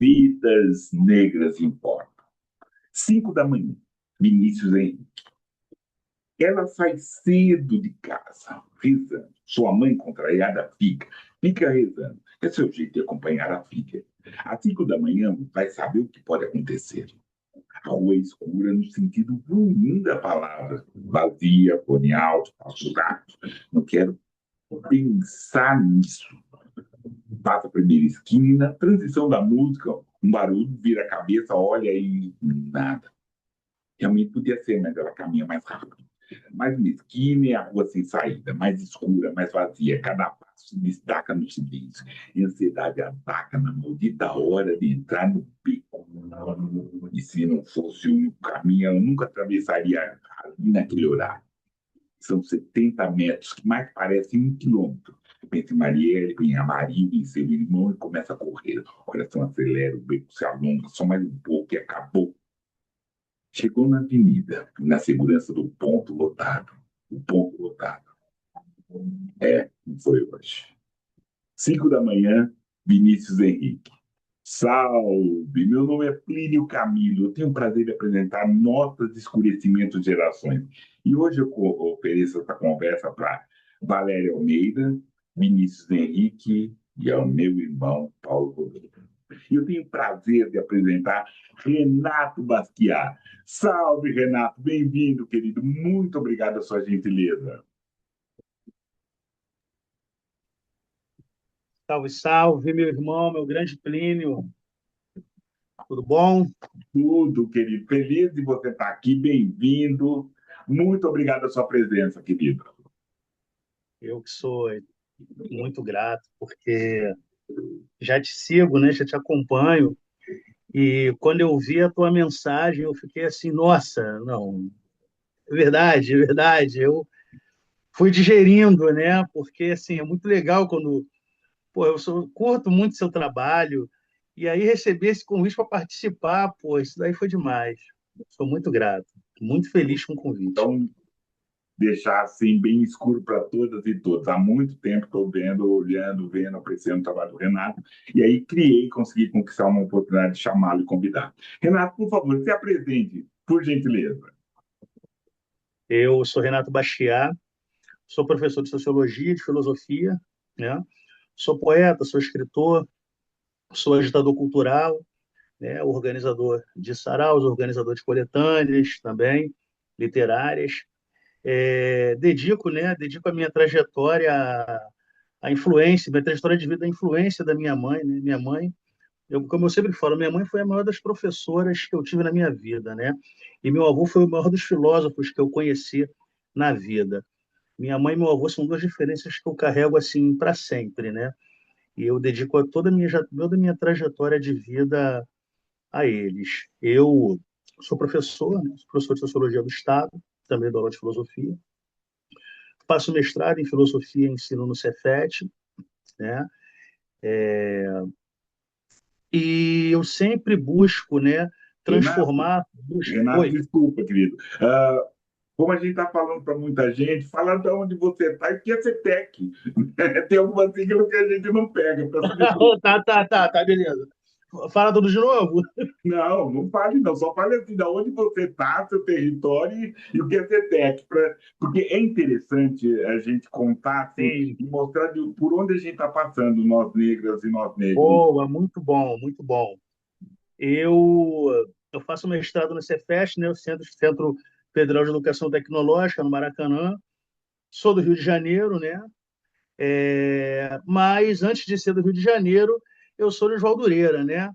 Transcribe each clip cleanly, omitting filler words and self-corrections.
Vidas negras importam. 5 da manhã, Vinícius Henrique. Ela sai cedo de casa, rezando. Sua mãe contrariada fica rezando. É seu jeito de acompanhar a filha. Às 5 da manhã, vai saber o que pode acontecer. A rua é escura no sentido ruim da palavra. Vazia, fone alto, falsos atos. Não quero pensar nisso. Passa a primeira esquina, transição da música, um barulho, vira a cabeça, olha e nada. Realmente podia ser, mas ela caminha mais rápido. Mais mesquina e a rua sem saída, mais escura, mais vazia. Cada passo se destaca no silêncio. E a ansiedade ataca na maldita hora de entrar no beco. E se não fosse o único caminho, eu nunca atravessaria ali naquele horário. São 70 metros, que mais parecem 1 quilômetro. Pensa em Marielle, em Amarildo, em seu irmão, e começa a correr. O coração acelera, o beco se alonga, só mais um pouco e acabou. Chegou na avenida, na segurança do ponto lotado. O ponto lotado. Não foi hoje. 5 da manhã, Vinícius Henrique. Salve! Meu nome é Plínio Camilo. Eu tenho o prazer de apresentar Notas de Escurecimento de Gerações. E hoje eu ofereço essa conversa para Valéria Almeida, Vinícius Henrique e ao meu irmão Paulo Rodrigo. E eu tenho o prazer de apresentar Renato Basquiat. Salve, Renato! Bem-vindo, querido. Muito obrigado pela sua gentileza. Salve, salve, meu irmão, meu grande Plínio. Tudo bom? Tudo, querido. Feliz de você estar aqui. Bem-vindo. Muito obrigado pela sua presença, querido. Eu que sou muito grato, porque já te sigo, né? Já te acompanho. E quando eu vi a tua mensagem, eu fiquei assim, nossa, não, é verdade, é verdade. Eu fui digerindo, né? Porque, assim, é muito legal quando, pô, curto muito seu trabalho, e aí receber esse convite para participar, pô, isso daí foi demais. Sou muito grato, muito feliz com o convite. Então, deixar assim bem escuro para todas e todos. Há muito tempo estou vendo, olhando, vendo, apreciando o trabalho do Renato, e aí consegui conquistar uma oportunidade de chamá-lo e convidar. Renato, por favor, se apresente, por gentileza. Eu sou Renato Basquiat, sou professor de sociologia, de filosofia, né? Sou poeta, sou escritor, sou agitador cultural, né? Organizador de saraus, organizador de coletâneas também, literárias. Dedico a minha trajetória à influência, minha trajetória de vida à influência da minha mãe, né? Minha mãe, como eu sempre falo, minha mãe foi a maior das professoras que eu tive na minha vida, né? E meu avô foi o maior dos filósofos que eu conheci na vida. Minha mãe e meu avô são duas diferenças que eu carrego assim para sempre, né? E eu dedico toda a minha trajetória de vida a eles. Eu sou professor, né? Sou professor de Sociologia do Estado, também dou aula de filosofia. Faço mestrado em filosofia e ensino no Cefet, né? E eu sempre busco, né, Renato, transformar. Renato, Oi. desculpa, querido. Como a gente está falando para muita gente, fala de onde você está e o que é CETEC. Tem algumas siglas que a gente não pega, peço desculpa. Tá, beleza. Fala tudo de novo? Não, não fale não, só fale assim, de onde você está, seu território e o que é CETEC, porque é interessante a gente contar assim, Sim. e mostrar por onde a gente está passando, nós negras e nós negros. Boa, muito bom, muito bom. Eu, eu faço mestrado no Cefet, né, o Centro Federal de Educação Tecnológica, no Maracanã. Sou do Rio de Janeiro, né? Mas antes de ser do Rio de Janeiro, eu sou de Osvaldureira, né?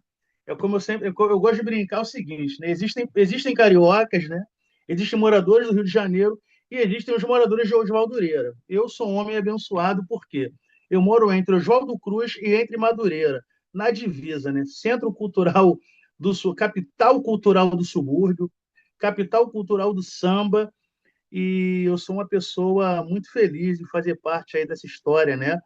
É como eu gosto de brincar o seguinte, né? Existem cariocas, né? Existem moradores do Rio de Janeiro e existem os moradores de Osvaldureira. Eu sou um homem abençoado porque eu moro entre Oswaldo Cruz e entre Madureira, na divisa, né? Centro Cultural do Sul, capital cultural do subúrbio, capital cultural do samba, e eu sou uma pessoa muito feliz em fazer parte aí dessa história, né?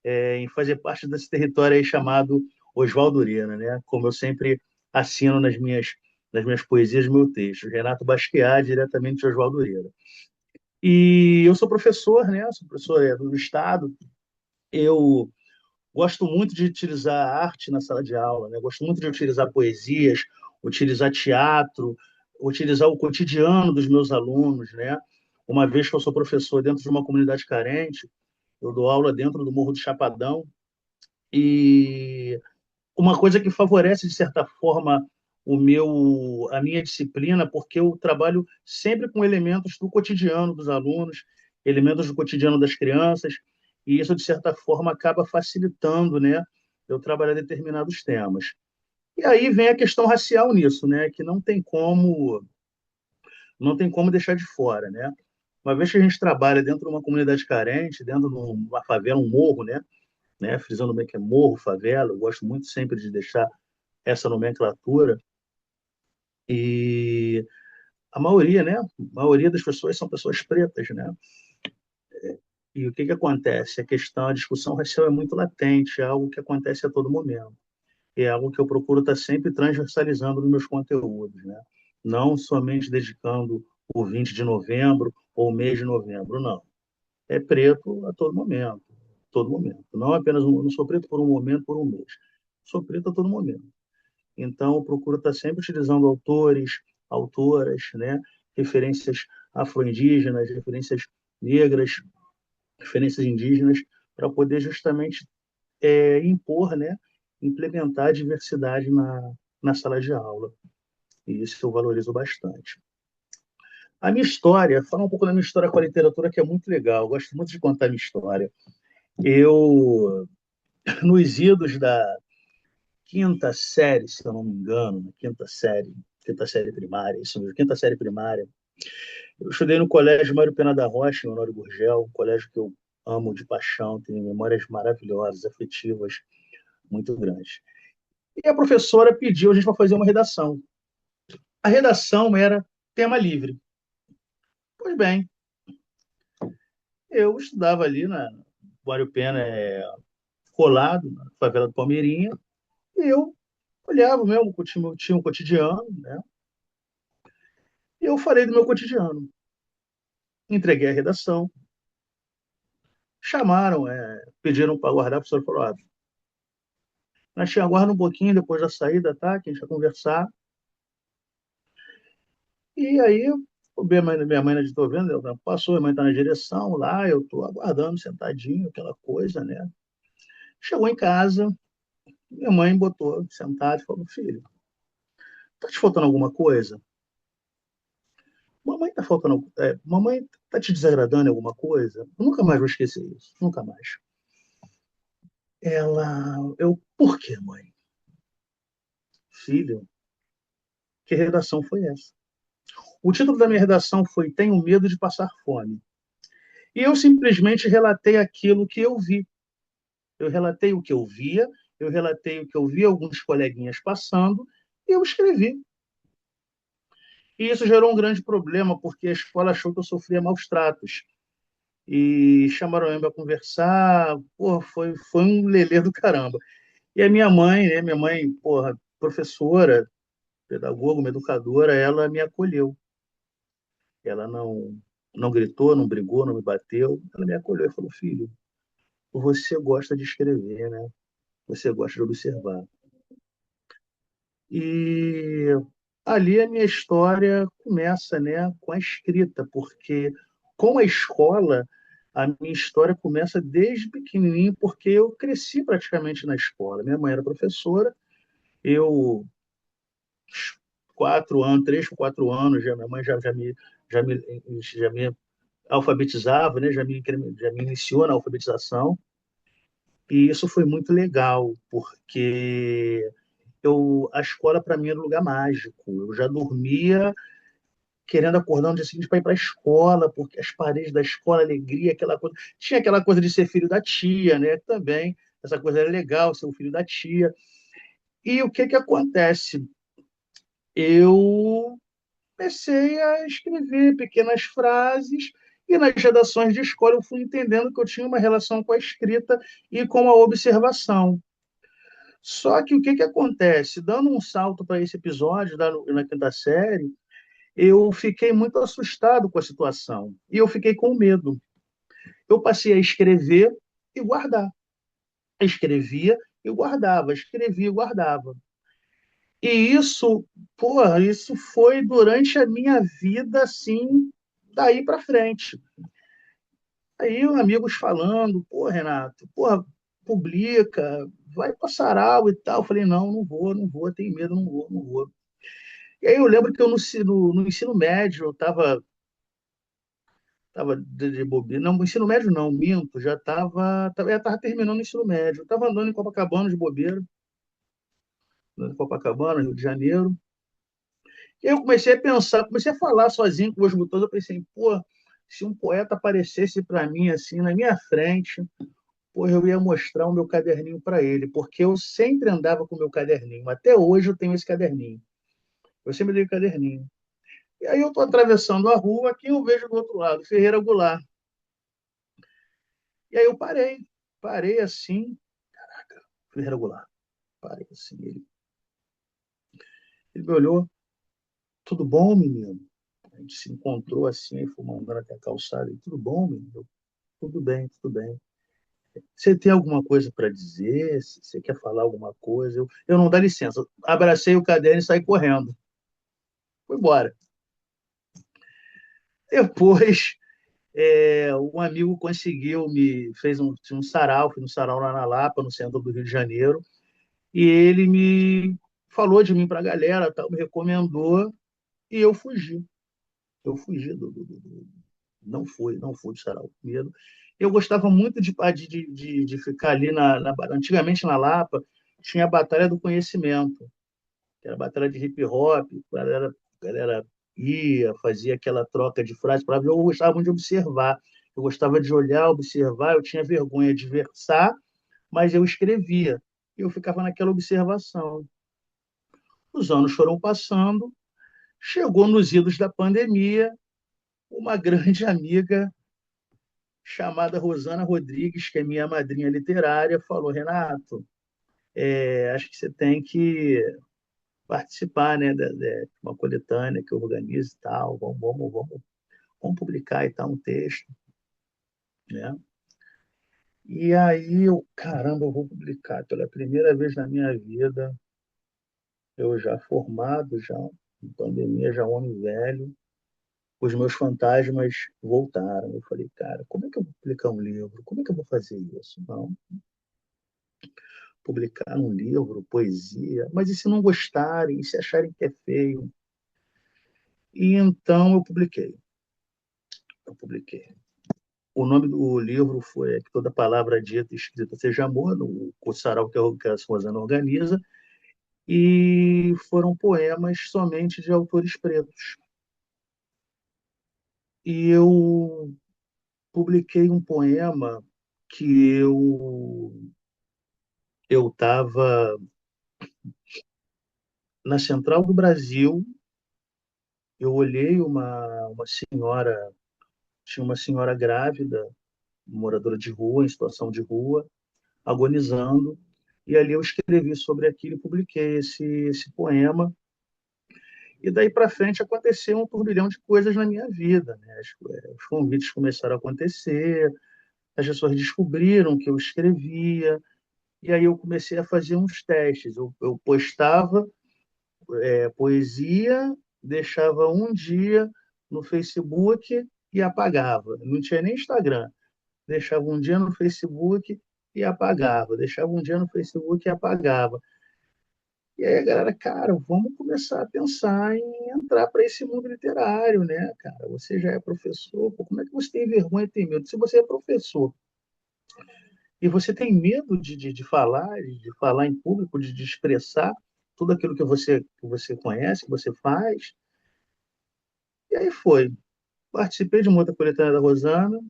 Em fazer parte desse território aí chamado Oswaldureira, né? Como eu sempre assino nas minhas poesias, no meu texto, Renato Basquiat, diretamente de Oswaldureira. E eu sou professor, né? Sou professor do Estado. Eu Gosto muito de utilizar arte na sala de aula, né? Gosto muito de utilizar poesias, utilizar teatro, utilizar o cotidiano dos meus alunos, né? Uma vez que eu sou professor dentro de uma comunidade carente, eu dou aula dentro do Morro do Chapadão, e uma coisa que favorece, de certa forma, a minha disciplina, porque eu trabalho sempre com elementos do cotidiano dos alunos, elementos do cotidiano das crianças, e isso, de certa forma, acaba facilitando, né, eu trabalhar determinados temas. E aí vem a questão racial nisso, né, que não tem como deixar de fora, né? Uma vez que a gente trabalha dentro de uma comunidade carente, dentro de uma favela, um morro, né, frisando bem que é morro, favela, eu gosto muito sempre de deixar essa nomenclatura, e a maioria, né, a maioria das pessoas são pessoas pretas, né? E o que que acontece? A discussão racial é muito latente, é algo que acontece a todo momento. É algo que eu procuro estar sempre transversalizando nos meus conteúdos, né? Não somente dedicando o 20 de novembro ou o mês de novembro, não. É preto a todo momento, todo momento. Não apenas não sou preto por um momento, por um mês. Sou preto a todo momento. Então, eu procuro estar sempre utilizando autores, autoras, né? Referências afro-indígenas, referências negras, referências indígenas, para poder justamente impor, né? Implementar a diversidade na sala de aula. E isso eu valorizo bastante. A minha história, falar um pouco da minha história com a literatura, que é muito legal. Eu gosto muito de contar a minha história. Eu, nos idos da quinta série, se eu não me engano, na quinta série primária, isso mesmo, quinta série primária, eu estudei no colégio Mário Pena da Rocha, em Honório Gurgel, um colégio que eu amo de paixão, tenho memórias maravilhosas, afetivas, muito grandes. E a professora pediu a gente para fazer uma redação. A redação era tema livre. Pois bem, eu estudava ali na Mário Pena, colado, na favela do Palmeirinha, e eu olhava mesmo, tinha um cotidiano, né? E eu falei do meu cotidiano. Entreguei a redação, chamaram, pediram para aguardar, a professora falou, nós te aguarda um pouquinho depois da saída, tá? Que a gente vai conversar. E aí, minha mãe não estou vendo, passou, minha mãe está na direção lá, eu estou aguardando, sentadinho, aquela coisa, né? Chegou em casa, minha mãe botou sentado e falou, filho, tá te faltando alguma coisa? Mamãe tá te desagradando em alguma coisa? Eu nunca mais vou esquecer isso, nunca mais. Por quê, mãe? Filho, que redação foi essa? O título da minha redação foi Tenho Medo de Passar Fome. E eu simplesmente relatei aquilo que eu vi. Eu relatei o que eu via, eu relatei o que eu vi alguns coleguinhas passando, e eu escrevi. E isso gerou um grande problema, porque a escola achou que eu sofria maus tratos. E chamaram eu para conversar, porra, foi um lelê do caramba. E a minha mãe, né, porra, professora, pedagoga, uma educadora, ela me acolheu. Ela não gritou, não brigou, não me bateu. Ela me acolheu e falou: filho, você gosta de escrever, né? Você gosta de observar. E ali a minha história começa, né, com a escrita, porque com a escola, a minha história começa desde pequenininho, porque eu cresci praticamente na escola. Minha mãe era professora, eu 4 anos, 3 ou 4 anos, minha mãe já me alfabetizava, né? Já me iniciou na alfabetização, e isso foi muito legal, porque a escola para mim era um lugar mágico. Eu já dormia querendo acordar no dia seguinte para ir para a escola, porque as paredes da escola, alegria, aquela coisa. Tinha aquela coisa de ser filho da tia, né? Também, essa coisa era legal, ser o filho da tia. E o que que acontece? Eu comecei a escrever pequenas frases, e nas redações de escola eu fui entendendo que eu tinha uma relação com a escrita e com a observação. Só que o que que acontece? Dando um salto para esse episódio na quinta série, eu fiquei muito assustado com a situação e eu fiquei com medo. Eu passei a escrever e guardar. escrevia e guardava, escrevia e guardava. E isso, porra, isso foi durante a minha vida, assim, daí para frente. Aí amigos falando, pô, Renato, porra, publica, vai para sarau e tal. Eu falei, não, não vou, tenho medo, não vou, não vou. E aí eu lembro que eu no ensino médio, eu tava de bobeira. Não, no ensino médio não, minto, já tava terminando o ensino médio. Eu tava andando em Copacabana de bobeira, andando em Copacabana, Rio de Janeiro. E aí eu comecei a pensar, comecei a falar sozinho com os botões, eu pensei, pô, se um poeta aparecesse para mim assim, na minha frente, pô, eu ia mostrar o meu caderninho para ele, porque eu sempre andava com o meu caderninho. Até hoje eu tenho esse caderninho. Eu sempre dei o caderninho. E aí eu estou atravessando a rua, aqui eu vejo do outro lado, Ferreira Goulart. E aí eu parei assim, Ferreira Goulart, parei assim. Ele me olhou, tudo bom, menino? A gente se encontrou assim, aí fomos andando até a calçada. Tudo bom, menino? Tudo bem, tudo bem. Você tem alguma coisa para dizer? Você quer falar alguma coisa? Eu não dá licença. Abracei o caderno e saí correndo. Fui embora. Depois, um amigo fez tinha um sarau, fui no sarau lá na Lapa, no centro do Rio de Janeiro, e ele me falou de mim para a galera, tal, me recomendou, e eu fugi. Eu fugi não fui do sarau com medo. Eu gostava muito de ficar ali antigamente na Lapa, tinha a Batalha do Conhecimento, que era a batalha de hip hop, a galera ia, fazia aquela troca de frases, eu gostava muito de observar, eu gostava de olhar, observar, eu tinha vergonha de versar, mas eu escrevia, e eu ficava naquela observação. Os anos foram passando, chegou nos idos da pandemia, uma grande amiga chamada Rosana Rodrigues, que é minha madrinha literária, falou: Renato, acho que você tem que participar, né, de uma coletânea que eu organizo e tal, vamos publicar e tal um texto, né? E aí eu, caramba, eu vou publicar pela primeira vez na minha vida, eu já formado, já em pandemia, já homem velho, os meus fantasmas voltaram. Eu falei, cara, como é que eu vou publicar um livro? Como é que eu vou fazer isso? Não, publicar um livro, poesia, mas e se não gostarem, e se acharem que é feio? E então eu publiquei. Eu publiquei. O nome do livro foi Que Toda Palavra Dita e Escrita Seja Amor, no sarau que a Rosana organiza, e foram poemas somente de autores pretos. E eu publiquei um poema que eu estava na Central do Brasil, eu olhei uma senhora, tinha uma senhora grávida, moradora de rua, em situação de rua, agonizando, e ali eu escrevi sobre aquilo e publiquei esse poema. E daí para frente aconteceu um turbilhão de coisas na minha vida, né? Os convites começaram a acontecer, as pessoas descobriram que eu escrevia, e aí eu comecei a fazer uns testes. Eu postava poesia, deixava um dia no Facebook e apagava. Não tinha nem Instagram. Deixava um dia no Facebook e apagava. Deixava um dia no Facebook e apagava. E aí a galera, cara, vamos começar a pensar em entrar para esse mundo literário, né, cara? Você já é professor, pô, como é que você tem vergonha e tem medo? Se você é professor e você tem medo de falar em público, de expressar tudo aquilo que você conhece, que você faz, e aí foi. Participei de uma outra coletânea da Rosana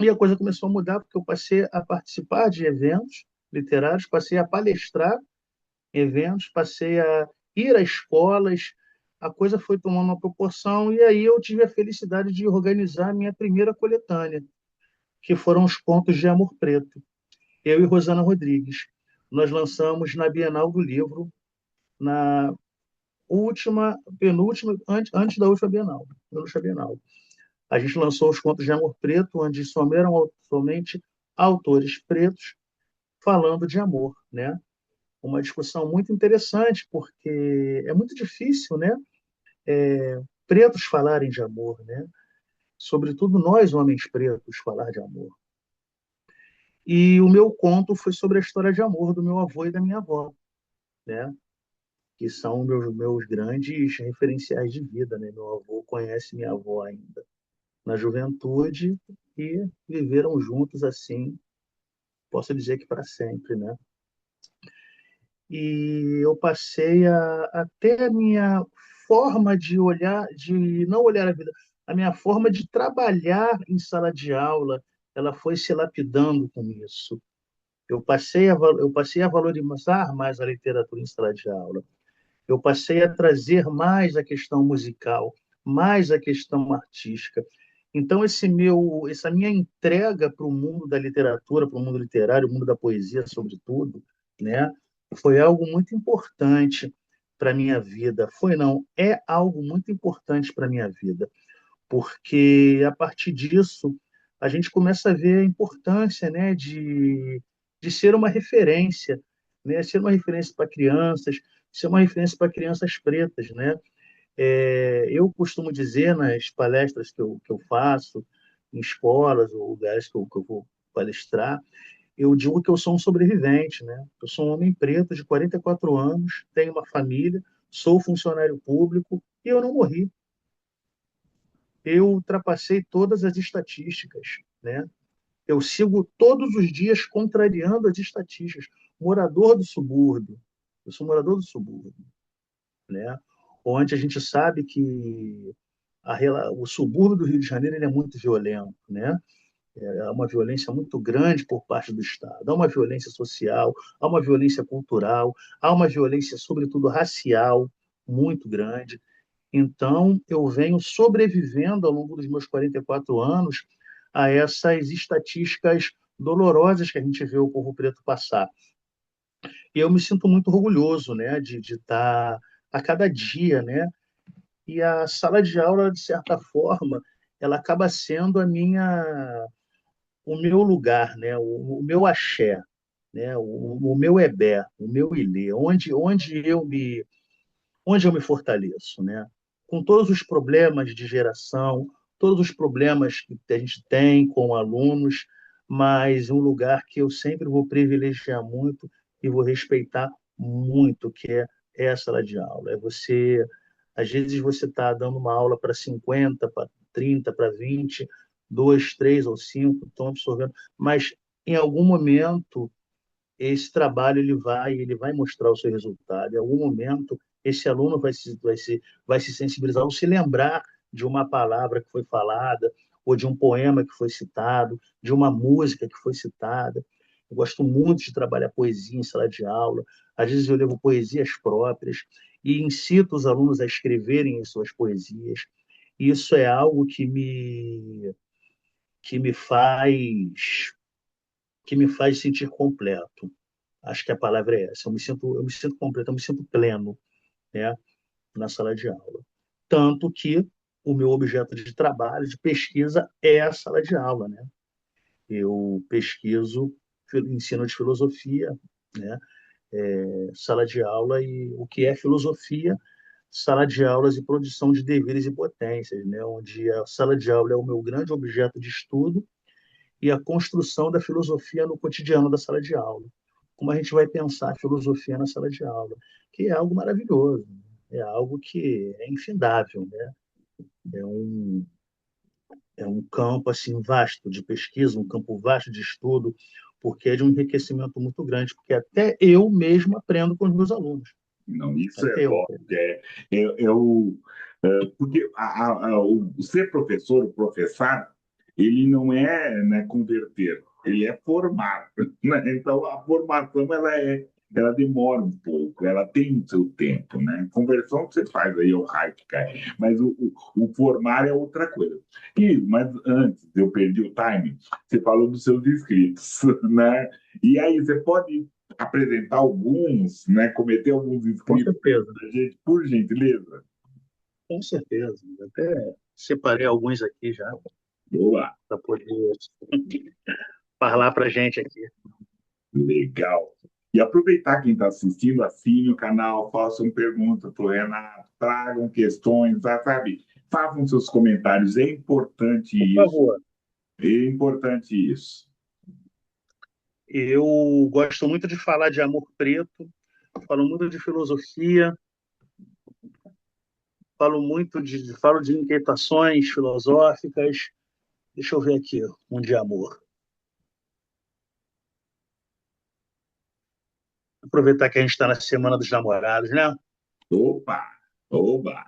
e a coisa começou a mudar porque eu passei a participar de eventos literários, passei a palestrar em eventos, passei a ir a escolas, a coisa foi tomando uma proporção e aí eu tive a felicidade de organizar a minha primeira coletânea, que foram os Contos de Amor Preto. Eu e Rosana Rodrigues. Nós lançamos na Bienal do Livro, na penúltima, antes da última Bienal, penúltima Bienal. A gente lançou os Contos de Amor Preto, onde somente autores pretos, falando de amor, né? Uma discussão muito interessante, porque é muito difícil, né? Pretos falarem de amor, né? Sobretudo nós, homens pretos, falar de amor. E o meu conto foi sobre a história de amor do meu avô e da minha avó, né? Que são meus grandes referenciais de vida, né? Meu avô conhece minha avó ainda na juventude e viveram juntos assim, posso dizer que para sempre, né? E eu passei até a minha forma de olhar, de não olhar a vida, a minha forma de trabalhar em sala de aula, ela foi se lapidando com isso. Eu passei a valorizar mais a literatura em sala de aula. Eu passei a trazer mais a questão musical, mais a questão artística. Então, essa minha entrega para o mundo da literatura, para o mundo literário, o mundo da poesia, sobretudo, né, foi algo muito importante para a minha vida. Foi, não, é algo muito importante para a minha vida, porque a partir disso a gente começa a ver a importância, né, de ser uma referência, né, ser uma referência para crianças, ser uma referência para crianças pretas, né? Eu costumo dizer nas palestras que eu faço, em escolas ou lugares que eu vou palestrar, eu digo que eu sou um sobrevivente, né? Eu sou um homem preto de 44 anos, tenho uma família, sou funcionário público e eu não morri. Eu ultrapassei todas as estatísticas, né? Eu sigo todos os dias contrariando as estatísticas. Morador do subúrbio, eu sou morador do subúrbio, né? Onde a gente sabe que o subúrbio do Rio de Janeiro ele é muito violento, né? Há uma violência muito grande por parte do Estado, há uma violência social, há uma violência cultural, há uma violência, sobretudo, racial, muito grande. Então, eu venho sobrevivendo ao longo dos meus 44 anos a essas estatísticas dolorosas que a gente vê o povo preto passar. E eu me sinto muito orgulhoso, né, de estar a cada dia, né? E a sala de aula, de certa forma, ela acaba sendo o meu lugar, né? O meu axé, né? O meu ebé, o meu ilê, onde eu me fortaleço, né? Com todos os problemas de geração, todos os problemas que a gente tem com alunos, mas um lugar que eu sempre vou privilegiar muito e vou respeitar muito, que é a sala de aula. Às vezes você está dando uma aula para 50, para 30, para 20, dois, três ou cinco estão absorvendo, mas em algum momento esse trabalho ele vai mostrar o seu resultado. Em algum momento, esse aluno vai se sensibilizar ou se lembrar de uma palavra que foi falada, ou de um poema que foi citado, de uma música que foi citada. Eu gosto muito de trabalhar poesia em sala de aula. Às vezes eu levo poesias próprias e incito os alunos a escreverem em suas poesias. Isso é algo que me faz que me faz sentir completo. Acho que a palavra é essa. Eu me sinto completo, eu me sinto pleno, né, na sala de aula. Tanto que o meu objeto de trabalho, de pesquisa, é a sala de aula, né? Eu pesquiso ensino de filosofia, né? Sala de aula e o que é filosofia, sala de aulas e produção de deveres e potências, né? Onde a sala de aula é o meu grande objeto de estudo e a construção da filosofia no cotidiano da sala de aula. Como a gente vai pensar a filosofia na sala de aula, que é algo maravilhoso, é algo que é infindável, né? É um, é um campo assim vasto de pesquisa, um campo vasto de estudo, porque é de um enriquecimento muito grande, porque até eu mesmo aprendo com os meus alunos. Não, isso é Até eu bom. aprendo. Porque o ser professor, o professar, ele não é, né, converter, ele é formar. Né? Então, a formação ela demora um pouco, ela tem o seu tempo. Né? Conversão você faz aí, é o raio que cai. Mas o formar é outra coisa. Mas antes, eu perdi o time, você falou dos seus inscritos. Né? E aí, você pode apresentar alguns, né, cometer alguns Com inscritos certeza, para gente, por gentileza? com certeza. Até separei alguns aqui já Boa. para poder falar para a gente aqui. Legal. E aproveitar quem está assistindo, assine o canal, façam perguntas para o Renato, tragam questões, sabe? Façam seus comentários. É importante Por isso. favor. É importante isso. Eu gosto muito de falar de amor preto, falo muito de filosofia, falo de inquietações filosóficas. Deixa eu ver aqui, um de amor. Aproveitar que a gente está na Semana dos Namorados, né? Opa! Oba!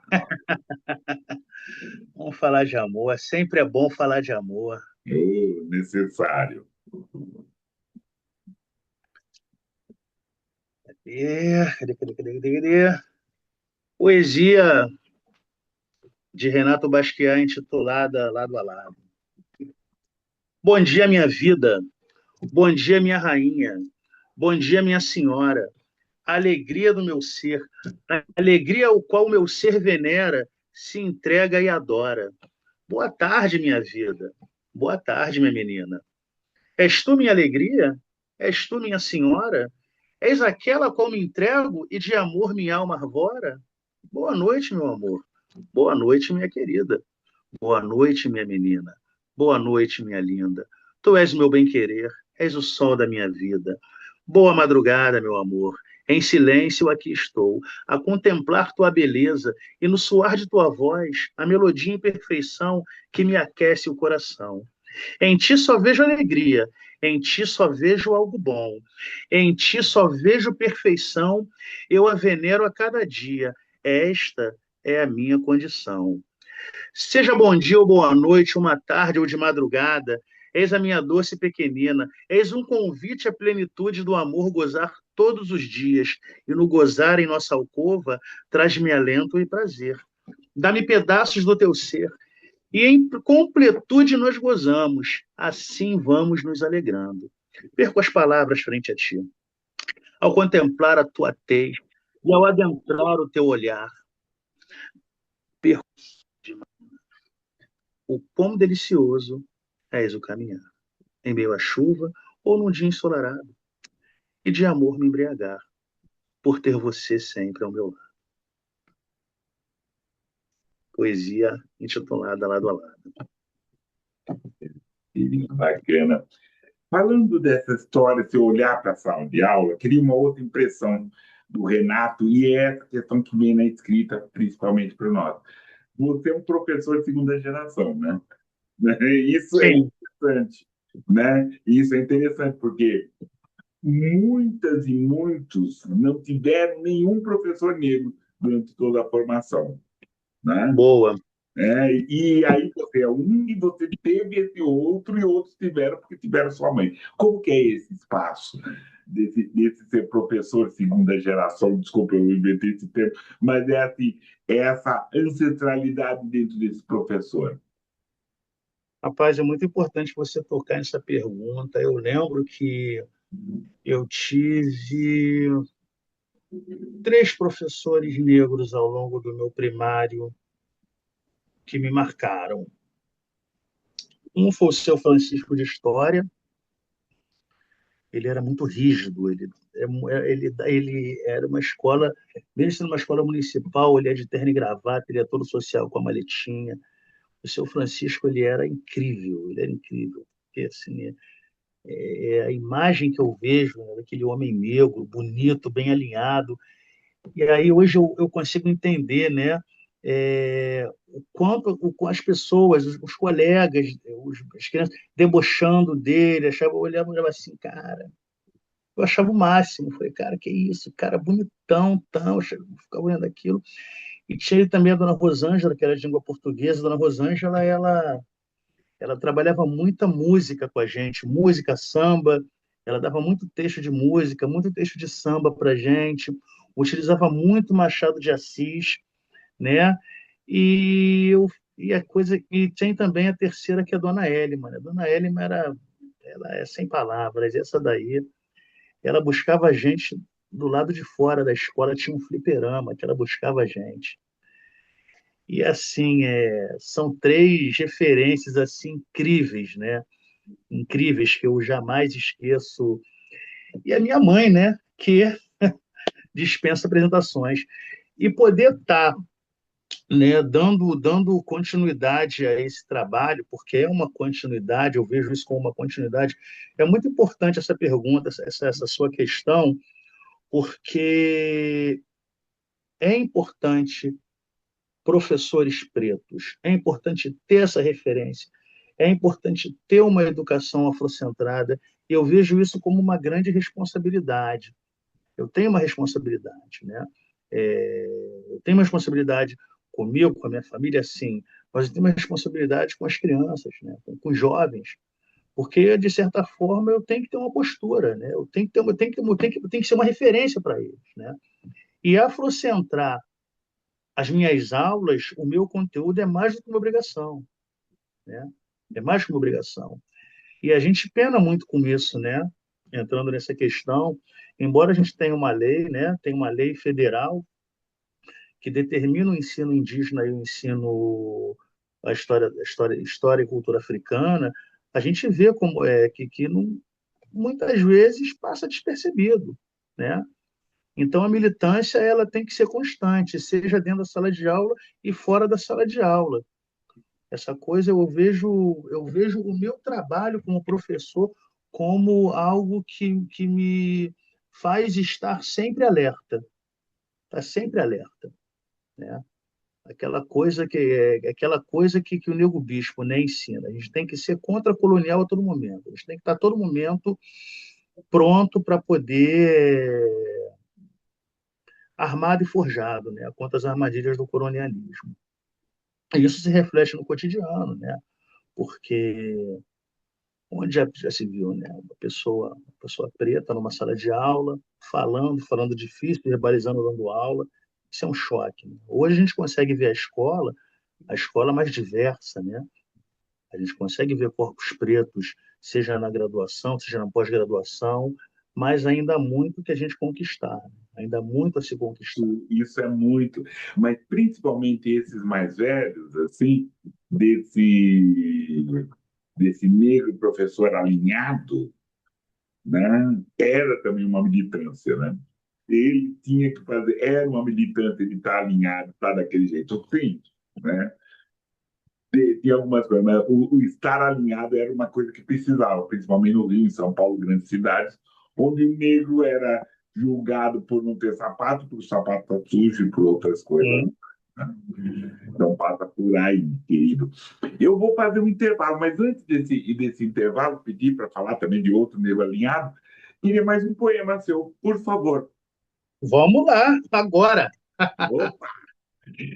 Vamos falar de amor. Sempre é bom falar de amor. Oh, necessário. Cadê? Poesia de Renato Basquiat intitulada Lado a Lado. Bom dia, minha vida. Bom dia, minha rainha. Bom dia, minha senhora. Alegria do meu ser. Alegria ao qual meu ser venera, se entrega e adora. Boa tarde, minha vida. Boa tarde, minha menina. És tu minha alegria? És tu minha senhora? És aquela a qual me entrego e de amor minha alma arvora? Boa noite, meu amor. Boa noite, minha querida. Boa noite, minha menina. Boa noite, minha linda. Tu és meu bem-querer, és o sol da minha vida. Boa madrugada, meu amor. Em silêncio aqui estou, a contemplar tua beleza e no soar de tua voz, a melodia em perfeição que me aquece o coração. Em ti só vejo alegria, em ti só vejo algo bom, em ti só vejo perfeição, eu a venero a cada dia. Esta é a minha condição. Seja bom dia ou boa noite, uma tarde ou de madrugada, eis a minha doce pequenina, eis um convite à plenitude do amor gozar todos os dias, e no gozar em nossa alcova, traz-me alento e prazer. Dá-me pedaços do teu ser, e em completude nós gozamos, assim vamos nos alegrando. Perco as palavras frente a ti. Ao contemplar a tua tez e ao adentrar o teu olhar, perco o quão delicioso és o caminhar, em meio à chuva ou num dia ensolarado, e de amor me embriagar, por ter você sempre ao meu lado. Poesia intitulada Lado a Lado. Bacana. Falando dessa história, se eu olhar para a sala de aula, queria uma outra impressão do Renato, e é essa questão que vem na escrita, principalmente para nós. Você é um professor de segunda geração, né? Isso é Sim, interessante, né? Isso é interessante porque muitas e muitos não tiveram nenhum professor negro durante toda a formação, né? boa. E aí você é um e você teve esse outro e outros tiveram porque tiveram sua mãe. Como que é esse espaço desse ser professor segunda geração? Desculpa, eu inventei esse termo, mas é assim, é essa ancestralidade dentro desse professor. Rapaz, é muito importante você tocar nessa pergunta. Eu lembro que eu tive três professores negros ao longo do meu primário que me marcaram. Um foi o seu Francisco de História. Ele era muito rígido. Ele era uma escola, mesmo sendo uma escola municipal, ele é de terno e gravata, ele é todo social com a maletinha. O seu Francisco, ele era incrível, ele era incrível. Porque, assim, é a imagem que eu vejo, né, daquele homem negro, bonito, bem alinhado. E aí hoje eu consigo entender, né, as pessoas, os colegas, as crianças debochando dele, eu olhava assim, cara, eu achava o máximo. Falei, cara, que isso, cara bonitão, tão, eu ficava olhando aquilo. E tinha também a dona Rosângela, que era de língua portuguesa. A dona Rosângela, ela trabalhava muita música com a gente, música, samba. Ela dava muito texto de música, muito texto de samba para a gente. Utilizava muito Machado de Assis, né? E, eu, e tem também a terceira, que é a Dona Élima, né? A Dona Élima ela é sem palavras. Essa daí, ela buscava a gente do lado de fora da escola, tinha um fliperama que ela buscava a gente. E assim, são três referências assim incríveis, né? Incríveis que eu jamais esqueço. e a minha mãe, né, que dispensa apresentações. E poder estar, né, dando continuidade a esse trabalho, porque é uma continuidade, eu vejo isso como uma continuidade. É muito importante essa pergunta, essa sua questão, porque é importante professores pretos, é importante ter essa referência, é importante ter uma educação afrocentrada, e eu vejo isso como uma grande responsabilidade. Eu tenho uma responsabilidade, né? Eu tenho uma responsabilidade comigo, com a minha família, sim, mas eu tenho uma responsabilidade com as crianças, né? Com os jovens, porque de certa forma eu tenho que ter uma postura, né? Eu tenho que ter eu tenho que ser uma referência para eles, né? E afrocentrar as minhas aulas, o meu conteúdo é mais do que uma obrigação, né? É mais que uma obrigação. E a gente pena muito com isso, né? Entrando nessa questão, embora a gente tenha uma lei, né? Tem uma lei federal que determina o ensino indígena e o ensino história e cultura africana, a gente vê como é que não, muitas vezes passa despercebido, né? Então a militância ela tem que ser constante, seja dentro da sala de aula e fora da sala de aula. Essa coisa eu vejo o meu trabalho como professor como algo que me faz estar sempre alerta, tá sempre alerta, né? Aquela coisa que o Nego Bispo, né, ensina. A gente tem que ser contra-colonial a todo momento. A gente tem que estar a todo momento pronto para poder armado e forjado, né, contra as armadilhas do colonialismo. E isso se reflete no cotidiano, né? Porque onde já se viu, né? Uma pessoa preta numa sala de aula, falando difícil, verbalizando, dando aula. Isso é um choque, né? Hoje a gente consegue ver a escola mais diversa, né? A gente consegue ver corpos pretos, seja na graduação, seja na pós-graduação, mas ainda há muito que a gente conquistar, né? Ainda há muito a se conquistar. Isso é muito, mas principalmente esses mais velhos, assim, desse negro professor alinhado, né? Era também uma militância, né? Ele tinha que fazer, era uma militância de estar alinhado, estar daquele jeito, sim, né? Tinha algumas coisas, mas o estar alinhado era uma coisa que precisava, principalmente no Rio, em São Paulo, grandes cidades, onde o negro era julgado por não ter sapato, por sapato estar sujo e por outras coisas. Sim. Né? Então passa por aí, querido. Eu vou fazer um intervalo, mas antes desse intervalo, pedir para falar também de outro negro alinhado, queria mais um poema seu, por favor. Vamos lá, agora. Opa!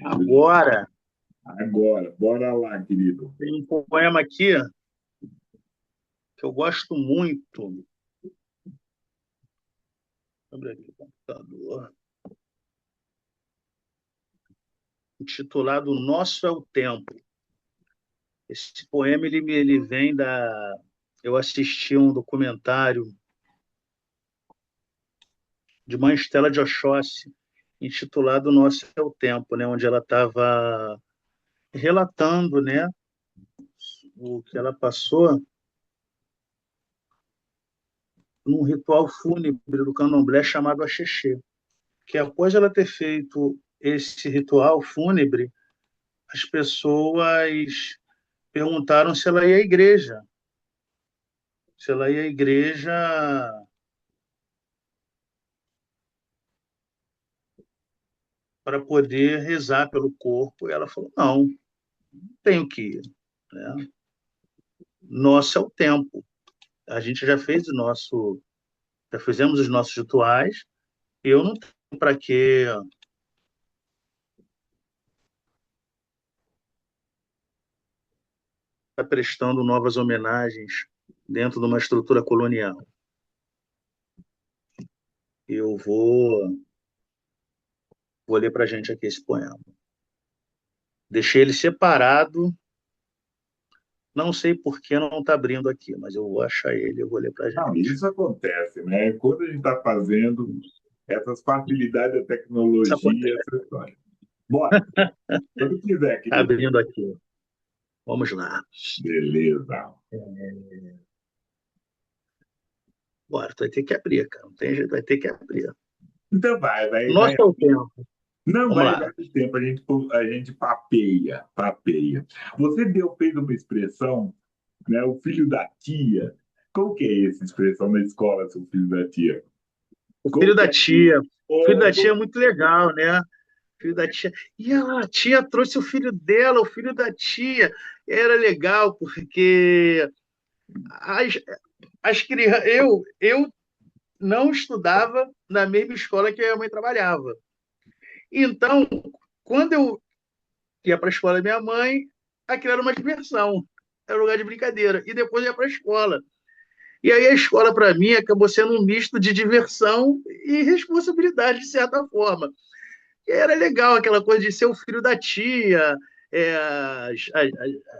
Agora. Agora, bora lá, querido. Tem um poema aqui que eu gosto muito. Abre aqui o computador. Intitulado Nosso é o Tempo. Esse poema ele vem da. Eu assisti um documentário de Mãe Estela de Oxóssi, intitulado Nosso é o Tempo, né, onde ela estava relatando, né, o que ela passou num ritual fúnebre do candomblé chamado Axexê, que após ela ter feito esse ritual fúnebre, as pessoas perguntaram se ela ia à igreja para poder rezar pelo corpo. E ela falou: não, tenho que ir, né? Nosso é o tempo. A gente já fizemos os nossos rituais. Eu não tenho para que estar prestando novas homenagens dentro de uma estrutura colonial. Eu vou ler para a gente aqui esse poema. Deixei ele separado. Não sei por que não está abrindo aqui, mas eu vou achar ele e eu vou ler para a Não, gente. isso acontece, né? Quando a gente está fazendo essas facilidades da Isso tecnologia, acontece. essa história. Bora, quando quiser, Está querido. abrindo aqui. Vamos lá. Beleza. Bora, tu vai ter que abrir, cara. Não tem jeito, vai ter que abrir. Então vai. Nosso é o tempo. Não, Vamos vai lá. do tempo, a gente papeia, papeia. Fez uma expressão, né? O filho da tia. Como que é essa expressão na escola, seu filho da tia? O filho Como que da é? tia. O filho da É, tia é muito legal, né? O filho da tia. E a tia trouxe o filho dela, o filho da tia. Era legal, porque as, as crianças. Eu não estudava na mesma escola que a minha mãe trabalhava. Então, quando eu ia para a escola da minha mãe, aquilo era uma diversão, era um lugar de brincadeira. E depois ia para a escola. E aí a escola, para mim, acabou sendo um misto de diversão e responsabilidade, de certa forma. E era legal aquela coisa de ser o filho da tia, é,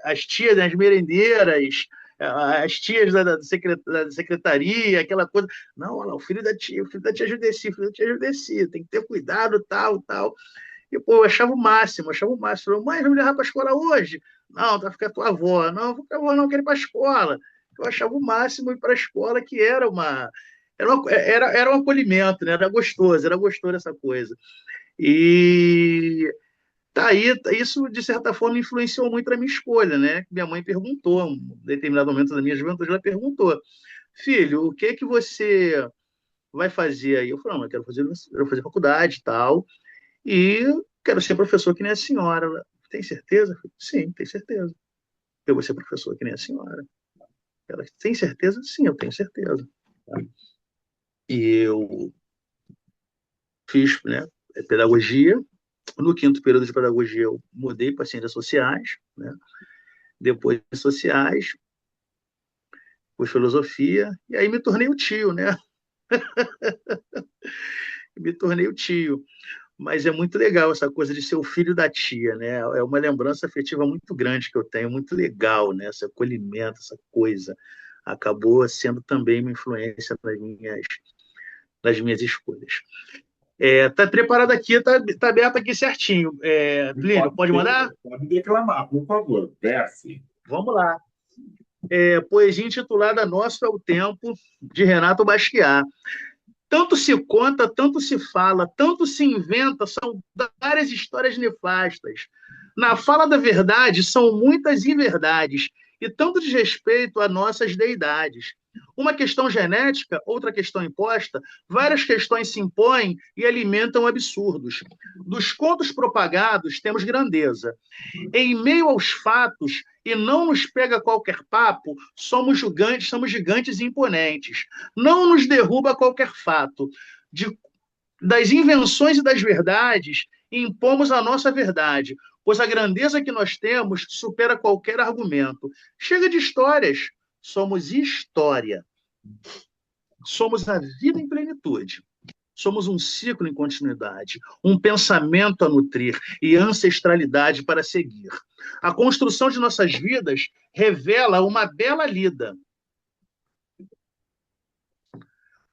as tias, né, as merendeiras, as tias da secretaria, aquela coisa. Não, olha lá, o filho da tia Judeci, o filho da tia Judeci, tem que ter cuidado, tal, tal. E, pô, eu achava o máximo, achava o máximo. Falei, mãe, vai me levar para a escola hoje? Não, vai ficar tua avó. Não, vou com a avó, não, quero ir para a escola. Eu achava o máximo ir para a escola, que era uma. Era um acolhimento, né? Era gostoso essa coisa. E tá aí, isso de certa forma influenciou muito a minha escolha, né? Minha mãe perguntou, em um determinado momento da minha juventude, ela perguntou: filho, o que que você vai fazer aí? Eu falei: não, eu quero fazer faculdade e tal, e quero ser professor que nem a senhora. Ela, tem certeza? Eu falei, sim, tenho certeza. Eu vou ser professor que nem a senhora. Ela, tem certeza? Sim, eu tenho certeza. E eu fiz, né, pedagogia. No quinto período de pedagogia, eu mudei para ciências sociais, né? Depois de sociais, fui filosofia, e aí me tornei o tio, né? Me tornei o tio. Mas é muito legal essa coisa de ser o filho da tia, né? É uma lembrança afetiva muito grande que eu tenho, muito legal, né? Esse acolhimento, essa coisa. Acabou sendo também uma influência nas minhas escolhas. Tá preparado aqui, tá aberto aqui certinho. Plínio, pode mandar? Pode declamar, por favor, verse. Vamos lá. Poesia intitulada Nosso é o Tempo, de Renato Basquiat. Tanto se conta, tanto se fala, tanto se inventa, são várias histórias nefastas. Na fala da verdade, são muitas inverdades, e tanto desrespeito a nossas deidades. Uma questão genética, outra questão imposta, várias questões se impõem e alimentam absurdos. Dos contos propagados, temos grandeza. Em meio aos fatos, e não nos pega qualquer papo, somos gigantes e imponentes. Não nos derruba qualquer fato. De, das invenções e das verdades, impomos a nossa verdade, pois a grandeza que nós temos supera qualquer argumento. Chega de histórias, somos história. Somos a vida em plenitude. Somos um ciclo em continuidade, um pensamento a nutrir e ancestralidade para seguir. A construção de nossas vidas revela uma bela lida,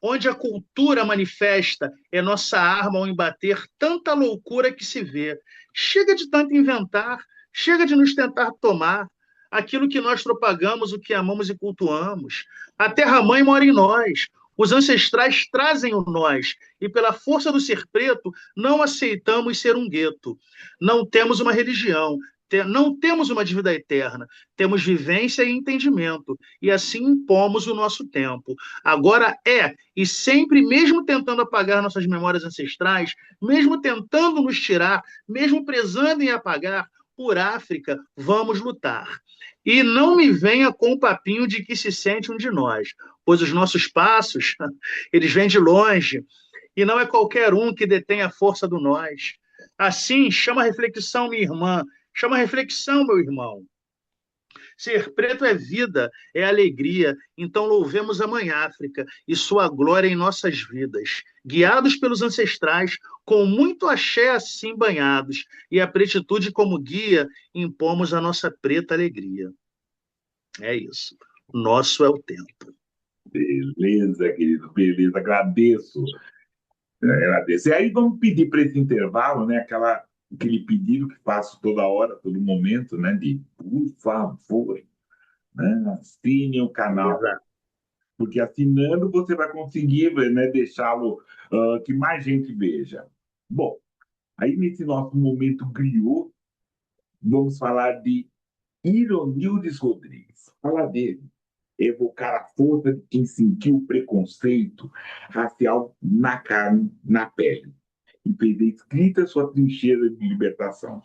onde a cultura manifesta é nossa arma ao embater tanta loucura que se vê. Chega de tanto inventar, chega de nos tentar tomar aquilo que nós propagamos, o que amamos e cultuamos. A terra-mãe mora em nós. Os ancestrais trazem o nós, e pela força do ser preto, não aceitamos ser um gueto. Não temos uma religião, não temos uma dívida eterna, temos vivência e entendimento, e assim impomos o nosso tempo. Agora e sempre, mesmo tentando apagar nossas memórias ancestrais, mesmo tentando nos tirar, mesmo prezando em apagar, por África, vamos lutar. E não me venha com o papinho de que se sente um de nós, pois os nossos passos, eles vêm de longe, e não é qualquer um que detém a força do nós. Assim, chama a reflexão, minha irmã, chama a reflexão, meu irmão. Ser preto é vida, é alegria. Então louvemos a Mãe África e sua glória em nossas vidas. Guiados pelos ancestrais, com muito axé assim banhados, e a pretitude como guia, impomos a nossa preta alegria. É isso. Nosso é o tempo. Beleza, querido, beleza, agradeço. Agradeço. E aí vamos pedir para esse intervalo, né? Aquele pedido que faço toda hora, todo momento, né? De por favor, né? Assine o canal. Exato. porque assinando você vai conseguir, né, deixá-lo que mais gente veja. Bom, aí nesse nosso momento griot, vamos falar de Ironildes Rodrigues. Falar dele, evocar a força de quem sentiu o preconceito racial na carne, na pele, e fez escrita sua trincheira de libertação.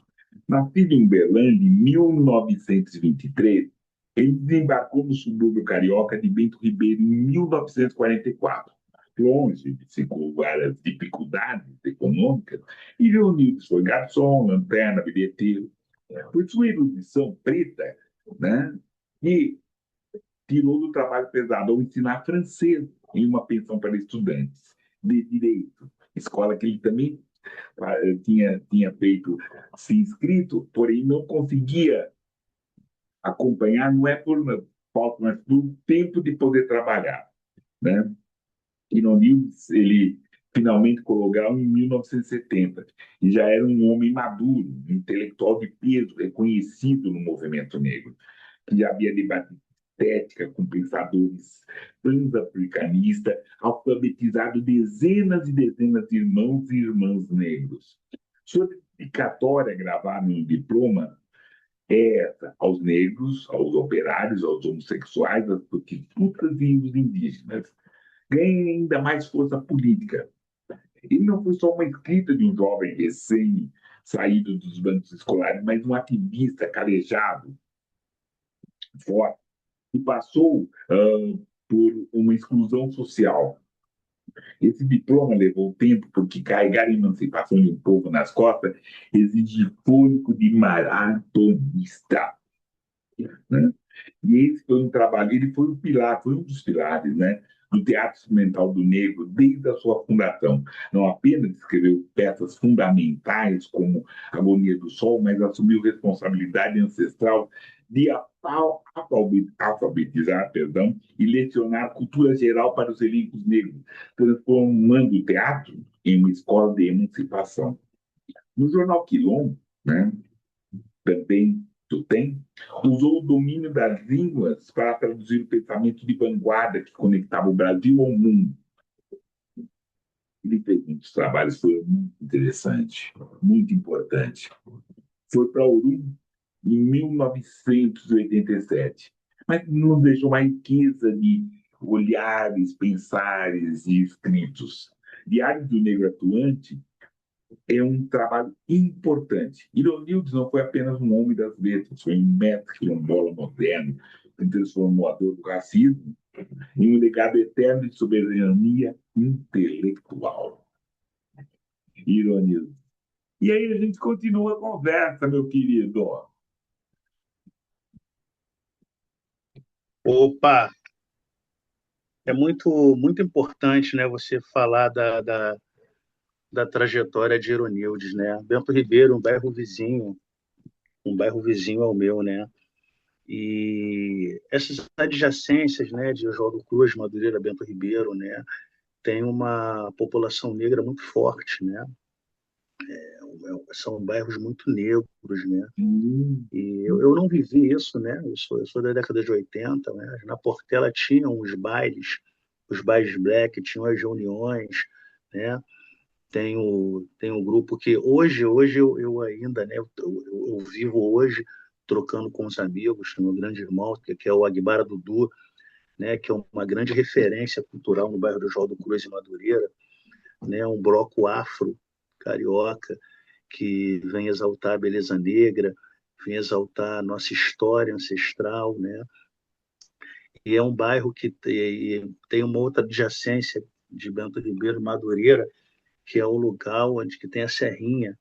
Nascido em Uberlândia em 1923, ele desembarcou no subúrbio carioca de Bento Ribeiro em 1944. Longe de se várias dificuldades econômicas, e Leonidas foi garçom, lanterna, bilheteiro. Por sua erudição preta, né, e tirou do trabalho pesado ao ensinar francês em uma pensão para estudantes de direito, escola que ele também tinha feito, se inscrito, porém não conseguia acompanhar, não é por falta, mas por tempo de poder trabalhar, né? E no News, ele finalmente colocou em 1970 e já era um homem maduro, um intelectual de peso, reconhecido no movimento negro, que já havia debatido estética com pensadores pan-africanistas, alfabetizado dezenas e dezenas de irmãos e irmãs negros. Sua dedicatória gravada no diploma é essa, aos negros, aos operários, aos homossexuais, às prostitutas e os indígenas. Ganha ainda mais força política. Ele não foi só uma escrita de um jovem recém-saído dos bancos escolares, mas um ativista calejado, forte, que passou por uma exclusão social. Esse diploma levou tempo, porque carregar a emancipação de um povo nas costas exige fôlego de maratonista. Né? E esse foi um trabalho, ele foi um pilar, foi um dos pilares, né, do Teatro Experimental do Negro desde a sua fundação. Não apenas escreveu peças fundamentais como Agonia do Sol, mas assumiu responsabilidade ancestral de alfabetizar, perdão, e lecionar cultura geral para os elencos negros, transformando o teatro em uma escola de emancipação. No jornal Quilombo, né, também tu tem, usou o domínio das línguas para traduzir o pensamento de vanguarda que conectava o Brasil ao mundo. Ele fez muitos trabalhos, foi muito interessante, muito importante. Foi para Ouro em 1987, mas nos deixou uma riqueza de olhares, pensares e escritos. Diário do Negro Atuante é um trabalho importante. Ironildes não foi apenas um homem das letras, foi um mestre quilombola moderno, um transformador do racismo em um legado eterno de soberania intelectual. Ironildes. E aí a gente continua a conversa, meu querido. Opa, é muito importante, né, você falar da trajetória de Ironildes, né? Bento Ribeiro, um bairro vizinho ao meu, né? E essas adjacências, né, de Oswaldo Cruz, Madureira, Bento Ribeiro, né, tem uma população negra muito forte, né? São bairros muito negros, né? E eu não vivi isso, né? Eu sou da década de 80, né? Na Portela tinham os bailes black, tinham as reuniões, né? Tem o grupo que hoje eu ainda, né? Eu vivo hoje trocando com os amigos, meu grande irmão, que é o Aguibara Dudu, né? Que é uma grande referência cultural no bairro do João do Cruz e Madureira, né? Um bloco afro carioca que vem exaltar a beleza negra, vem exaltar a nossa história ancestral, né? E é um bairro que tem uma outra adjacência de Bento Ribeiro, Madureira, que é o lugar onde que tem a Serrinha,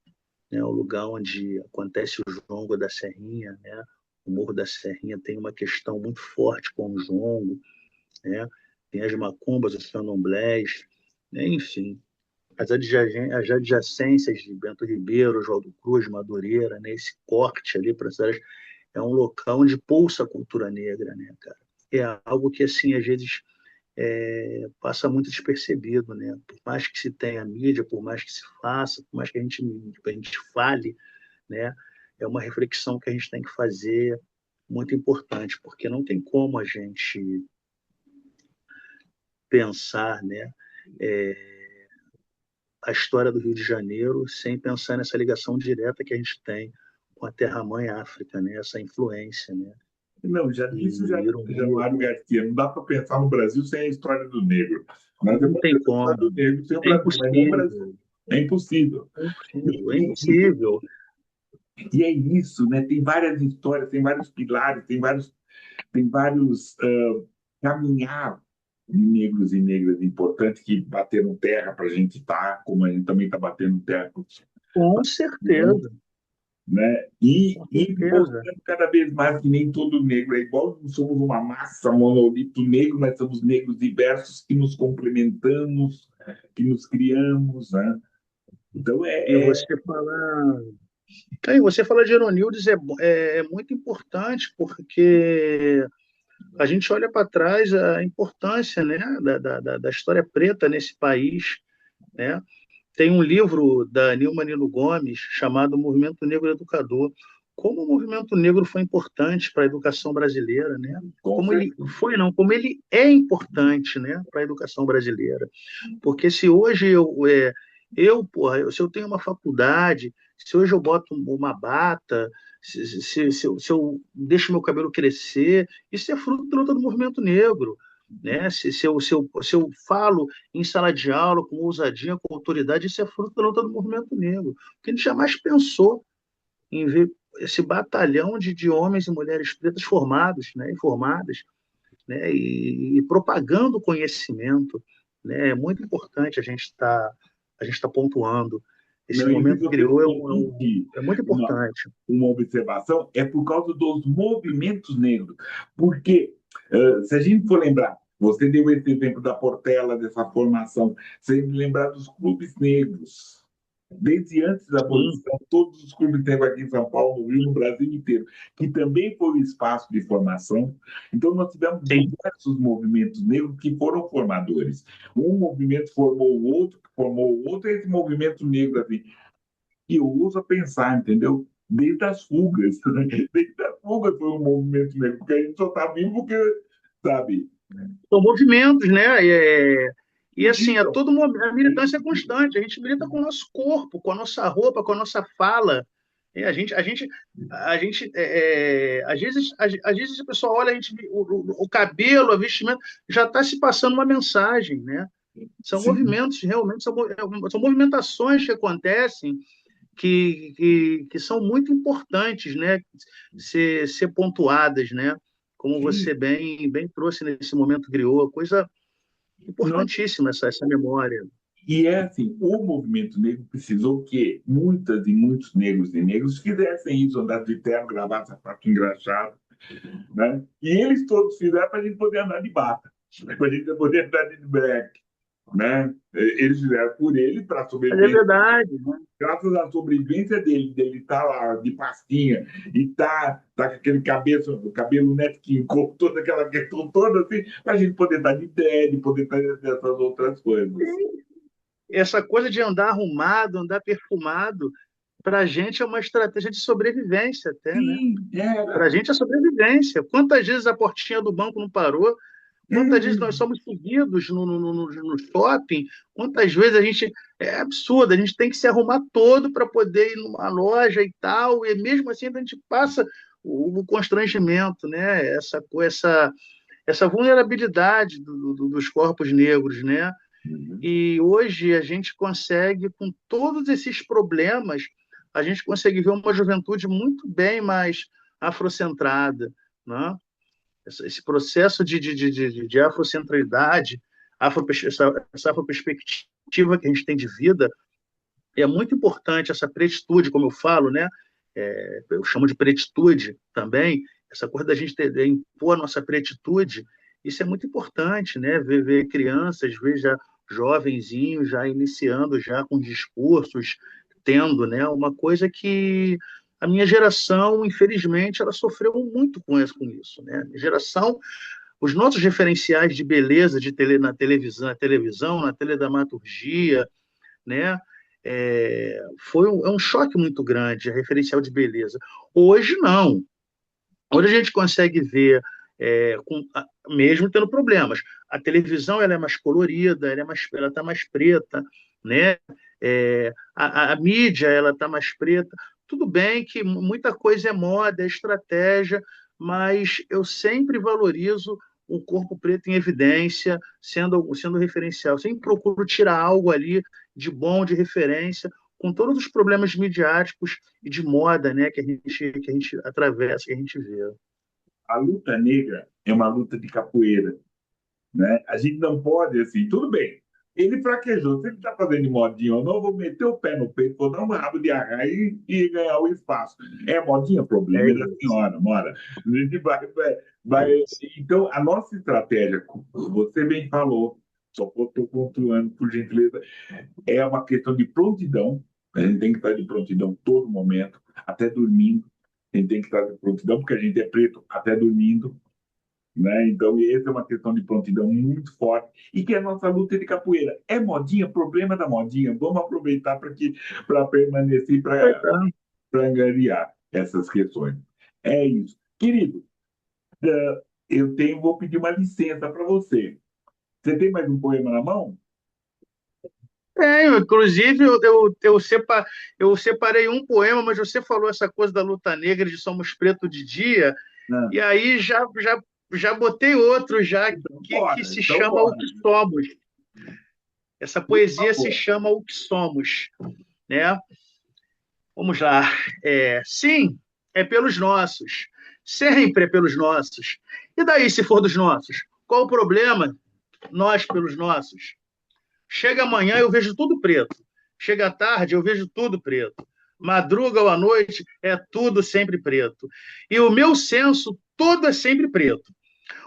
né? O lugar onde acontece o jongo da Serrinha, né? O Morro da Serrinha tem uma questão muito forte com o jongo, né? Tem as macumbas, os candomblés, né? Enfim, as adjacências de Bento Ribeiro, João do Cruz, Madureira, né? Esse corte ali para essas é um local onde pulsa a cultura negra, né, cara? É algo que, assim, às vezes passa muito despercebido, né? Por mais que se tenha mídia, por mais que se faça, por mais que a gente fale, né? É uma reflexão que a gente tem que fazer muito importante, porque não tem como a gente pensar, né, a história do Rio de Janeiro sem pensar nessa ligação direta que a gente tem com a terra-mãe África, né, essa influência, né, Não, já disse e já ironia, Mário Garcia, não dá para pensar no Brasil sem a história do negro. Nós não temos tem a história do como, negro sem o é Brasil, mas não o Brasil. impossível, É impossível. é impossível, é E, impossível. e é isso, né? Tem várias histórias, tem vários pilares, tem vários caminhar de negros e negras importantes que bateram terra para a gente estar, como a gente também está batendo terra para Com o, certeza, né? com E certeza. mostrando cada vez mais que nem todo negro é igual, não somos uma massa monolito negro, mas somos negros diversos que nos complementamos, que nos criamos, né? Então E você fala de Euronildes é muito importante, porque a gente olha para trás a importância, né, da história preta nesse país, né? Tem um livro da Nilma Nilo Gomes chamado Movimento Negro Educador. Como o movimento negro foi importante para a educação brasileira, né? com Como ele certeza. foi, não, como ele é importante, né, para a educação brasileira. Porque se hoje se eu tenho uma faculdade, se hoje eu boto uma bata, se eu deixo meu cabelo crescer, isso é fruto da luta do movimento negro. Né? Se eu falo em sala de aula com ousadia, com autoridade, isso é fruto da luta do movimento negro. Porque a gente jamais pensou em ver esse batalhão de homens e mulheres pretas formados, né, e formadas, né, e propagando o conhecimento, né, é muito importante a gente tá pontuando. Esse Não, e se momento você griot permite é muito uma, importante. uma observação, é por causa dos movimentos negros. Porque, se a gente for lembrar, você deu esse exemplo da Portela, dessa formação, se a gente lembrar dos clubes negros, desde antes da Sim, abolição, todos os clubes negros aqui em São Paulo, no Rio, no Brasil inteiro, que também foi um espaço de formação. Então, nós tivemos sim. diversos movimentos negros que foram formadores. Um movimento formou o outro, que formou o outro, e esse movimento negro, assim, que ousa pensar, entendeu? Desde as fugas, né? Desde as fugas foi um movimento negro, porque a gente só está vivo porque, sabe? São movimentos, né? E assim, Então, a militância é constante. A gente milita com o nosso corpo, com a nossa roupa, com a nossa fala. É, às vezes a pessoa olha, o cabelo, a vestimenta, já está se passando uma mensagem, né? São sim, movimentos, realmente, são movimentações que acontecem que são muito importantes, né? Ser pontuadas, né? Como sim. você bem trouxe nesse momento griot, coisa Nós, importantíssima essa memória. e é assim, o movimento negro precisou que muitas e muitos negros e negros fizessem isso, andar de terno, gravata, sapato engraxado, né? E eles todos fizeram para a gente poder andar de bata, para a gente poder andar de black, né? Eles fizeram por ele, para Mas é sobreviver. verdade, né? Graças à sobrevivência dele estar lá de pastinha e tá com aquele cabelo net que toda aquela questão toda, assim, para a gente poder estar de dread, poder fazer essas outras coisas. Essa coisa de andar arrumado, andar perfumado, para a gente é uma estratégia de sobrevivência até, né? Sim, Para a era. gente é sobrevivência. Quantas vezes a portinha do banco não parou? Quantas vezes nós É, somos seguidos no shopping? Quantas vezes a gente. É absurdo, a gente tem que se arrumar todo para poder ir numa loja e tal, e mesmo assim a gente passa o constrangimento, né? Essa vulnerabilidade dos corpos negros, né? E hoje a gente consegue, com todos esses problemas, a gente consegue ver uma juventude muito bem mais afrocentrada, né? Esse processo de afrocentralidade, essa afroperspectiva que a gente tem de vida, é muito importante, essa pretitude, como eu falo, né? Eu chamo de pretitude também, essa coisa da gente impor a nossa pretitude, isso é muito importante, né? Ver crianças, ver já jovenzinhos já iniciando já com discursos, tendo, né? Uma coisa que a minha geração, infelizmente, ela sofreu muito com isso, né? A minha geração, os nossos referenciais de beleza na televisão, na teledramaturgia, né? É um choque muito grande, a referencial de beleza. Hoje, não. Hoje a gente consegue ver, mesmo tendo problemas, a televisão ela é mais colorida, ela está mais preta, né? A mídia ela está mais preta. Tudo bem que muita coisa é moda, é estratégia, mas eu sempre valorizo o corpo preto em evidência, sendo referencial. Sempre procuro tirar algo ali de bom, de referência, com todos os problemas midiáticos e de moda, né, que a gente atravessa, que a gente vê. A luta negra é uma luta de capoeira, né? A gente não pode, assim, tudo bem. Ele fraquejou. Se ele está fazendo de modinha ou não, eu vou meter o pé no peito, vou dar um rabo de arraia e ganhar o espaço. É modinha, É problema é da isso. senhora, mora. A gente vai. Então, a nossa estratégia, você bem falou, só estou pontuando, por gentileza, é uma questão de prontidão. A gente tem que estar de prontidão todo momento, até dormindo. A gente tem que estar de prontidão, porque a gente é preto até dormindo, né? Então, essa é uma questão de prontidão muito forte e que é a nossa luta de capoeira. É modinha, problema da modinha. Vamos aproveitar para permanecer, para angariar essas questões. É isso. Querido, vou pedir uma licença para você. Você tem mais um poema na mão? Tenho, inclusive, eu separei um poema, mas você falou essa coisa da luta negra de Somos Preto de Dia, Não. e aí já botei outro já Então, que bora. se Então, chama O bora. que Somos. Essa Por poesia se favor. chama O que Somos, né? Vamos lá. Sim, é pelos nossos. Sempre é pelos nossos. E daí, se for dos nossos? Qual o problema? Nós pelos nossos. Chega amanhã, eu vejo tudo preto. Chega à tarde, eu vejo tudo preto. Madruga ou à noite, é tudo sempre preto. E o meu senso, todo é sempre preto.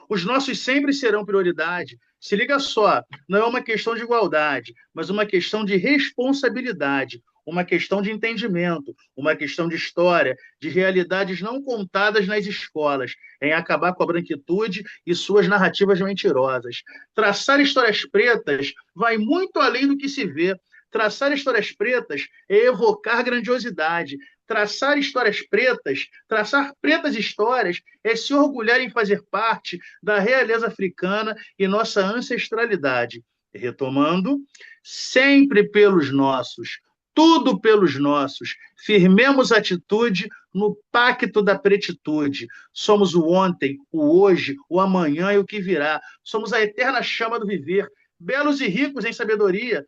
Os nossos sempre serão prioridade. Se liga só, não é uma questão de igualdade, mas uma questão de responsabilidade, uma questão de entendimento, uma questão de história, de realidades não contadas nas escolas, em acabar com a branquitude e suas narrativas mentirosas. Traçar histórias pretas vai muito além do que se vê. Traçar histórias pretas é evocar grandiosidade. Traçar histórias pretas, traçar pretas histórias, é se orgulhar em fazer parte da realeza africana e nossa ancestralidade. Retomando, sempre pelos nossos, tudo pelos nossos. Firmemos atitude no pacto da pretitude. Somos o ontem, o hoje, o amanhã e o que virá. Somos a eterna chama do viver, belos e ricos em sabedoria.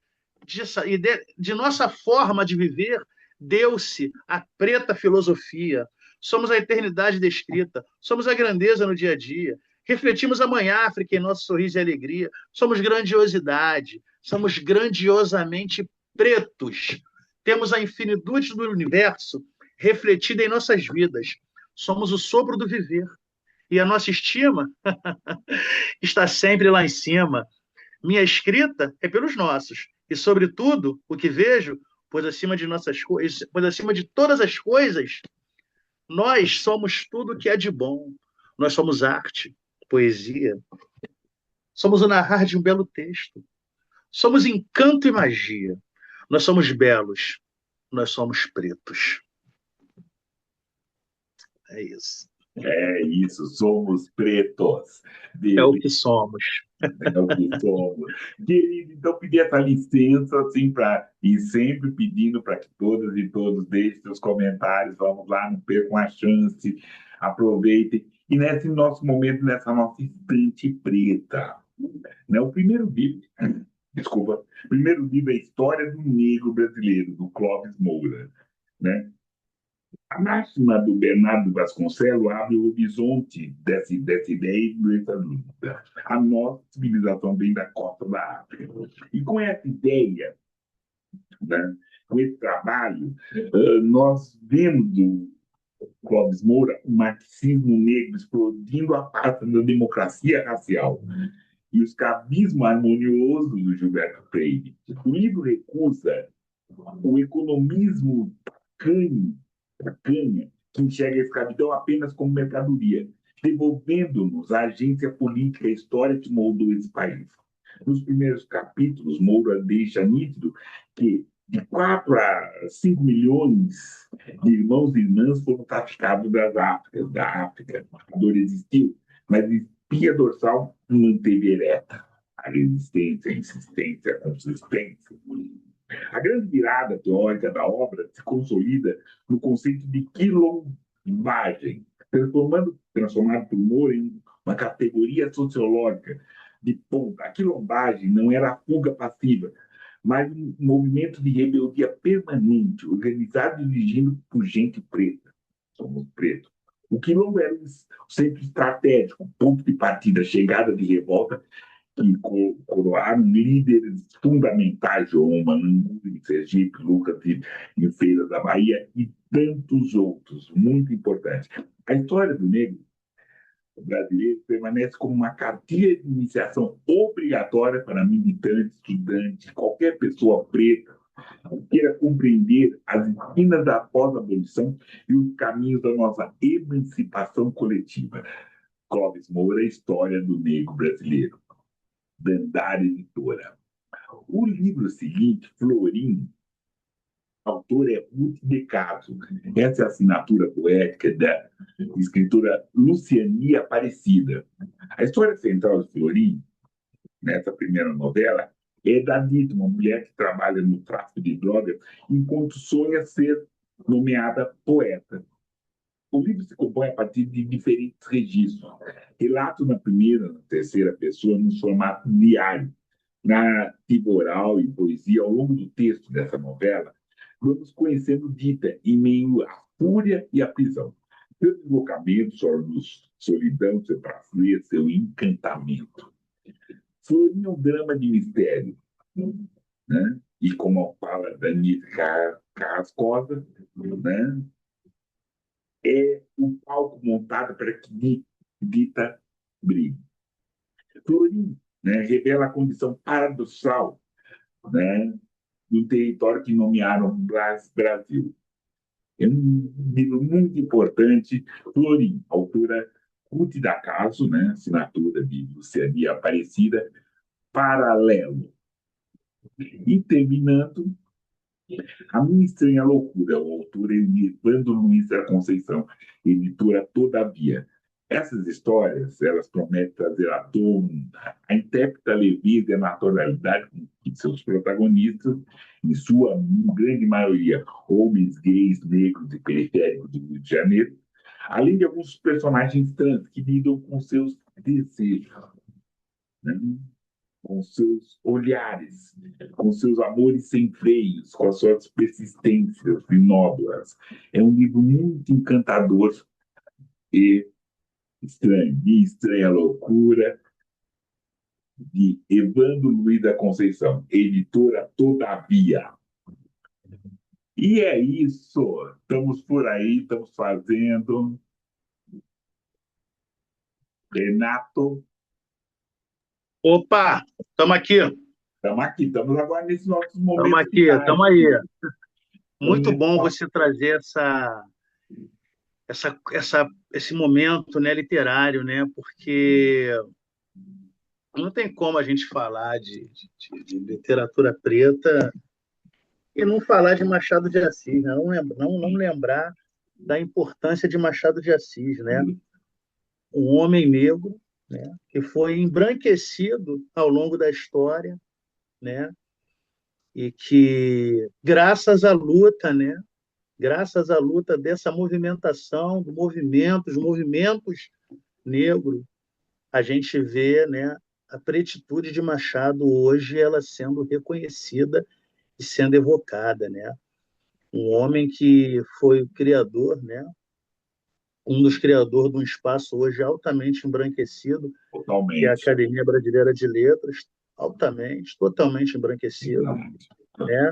De nossa forma de viver, deu-se a preta filosofia. Somos a eternidade descrita, somos a grandeza no dia a dia. Refletimos a Mãe África em nosso sorriso e alegria. Somos grandiosidade, somos grandiosamente pretos. Temos a infinitude do universo refletida em nossas vidas. Somos o sopro do viver. E a nossa estima está sempre lá em cima. Minha escrita é pelos nossos. E, sobretudo, o que vejo, pois acima de todas as coisas, nós somos tudo que é de bom. Nós somos arte, poesia. Somos o narrar de um belo texto. Somos encanto e magia. Nós somos belos. Nós somos pretos. É isso. É isso, somos pretos. É o que somos. É o que somos. Querido, então, pedir essa licença, assim, para ir sempre pedindo para que todas e todos deixem seus comentários. Vamos lá, não percam a chance, aproveitem. E nesse nosso momento, nessa nossa estante preta, né? O primeiro livro é a História do Negro Brasileiro, do Clóvis Moura, né? A máxima do Bernardo Vasconcelos abre o horizonte dessa ideia e dessa luta. A nossa civilização vem da costa da África. E com essa ideia, né, com esse trabalho, nós vemos do Clóvis Moura o marxismo negro explodindo a pasta da democracia racial e o escravismo harmonioso do Gilberto Freire. O livro recusa o economismo tacanha, que enxerga a escravidão apenas como mercadoria, devolvendo-nos a agência política e a história que moldou esse país. Nos primeiros capítulos, Moura deixa nítido que de 4 a 5 milhões de irmãos e irmãs foram traficados da África. A dor existiu, mas a espinha dorsal não manteve ereta. a resistência, a insistência, a consistência. A grande virada teórica da obra se consolida no conceito de quilombagem, transformado por Moore em uma categoria sociológica de ponta. A quilombagem não era a fuga passiva, mas um movimento de rebeldia permanente, organizado e dirigido por gente preta. Somos pretos. O quilombo era o centro estratégico, ponto de partida, chegada de revolta, que coroaram líderes fundamentais, João Manangu, em Sergipe, Lucas em Feira da Bahia e tantos outros, muito importantes. A história do negro brasileiro permanece como uma cartilha de iniciação obrigatória para militantes, estudantes, qualquer pessoa preta que queira compreender as esquinas da pós-abolição e os caminhos da nossa emancipação coletiva. Clóvis Moura, História do Negro Brasileiro, Dandara Editora. O livro seguinte, Florim, autor é Ruth de Caso. Essa é a assinatura poética da escritora Luciani Aparecida. A história central de Florim, nessa primeira novela, é da Dita, uma mulher que trabalha no tráfico de drogas, enquanto sonha ser nomeada poeta. O livro se compõe a partir de diferentes registros. Relato na primeira, na terceira pessoa, no formato diário. Narrativa oral e poesia, ao longo do texto dessa novela, vamos conhecendo Dita em meio à fúria e à prisão. Seu deslocamento, sua luz, solidão, seu prazer, seu encantamento. Florim é um drama de mistério, né? E como fala Dani Carrascosa, né? É um palco montado para que Dita brigue. Florim, né, revela a condição paradoxal, né, do território que nomearam Brasil. É um livro muito importante. Florim, autora Ruth da Caso, né, assinatura de Luciania Aparecida, Paralelo. E terminando, A Minha Estranha Loucura, o autor Evandro Luiz da Conceição, editora Todavia. Essas histórias, elas prometem trazer à tona a intérpreta leveza e a naturalidade com seus protagonistas, em sua grande maioria, homens gays, negros e periféricos do Rio de Janeiro, além de alguns personagens trans que lidam com seus desejos, né? Com seus olhares, com seus amores sem freios, com as suas persistências inódulas. É um livro muito encantador e estranho, de Estranha Loucura, de Evandro Luiz da Conceição, editora Todavia. E é isso, estamos por aí, estamos fazendo. Renato, Opa, estamos aqui. estamos aqui, estamos agora nesses nossos Estamos momentos aqui, finais. estamos aí. Estamos Muito nesse bom você trazer esse momento, né, literário, né? Porque não tem como a gente falar de literatura preta e não falar de Machado de Assis, né? Não lembrar da importância de Machado de Assis, né? Um homem negro, né, que foi embranquecido ao longo da história, né? E que, graças à luta, né? Graças à luta dessa movimentação, dos movimentos negros, a gente vê, né, a pretitude de Machado hoje ela sendo reconhecida e sendo evocada, né? Um homem que foi o criador, né? Um dos criadores de um espaço hoje altamente embranquecido, que é a totalmente. Academia Brasileira de Letras, totalmente embranquecido, né?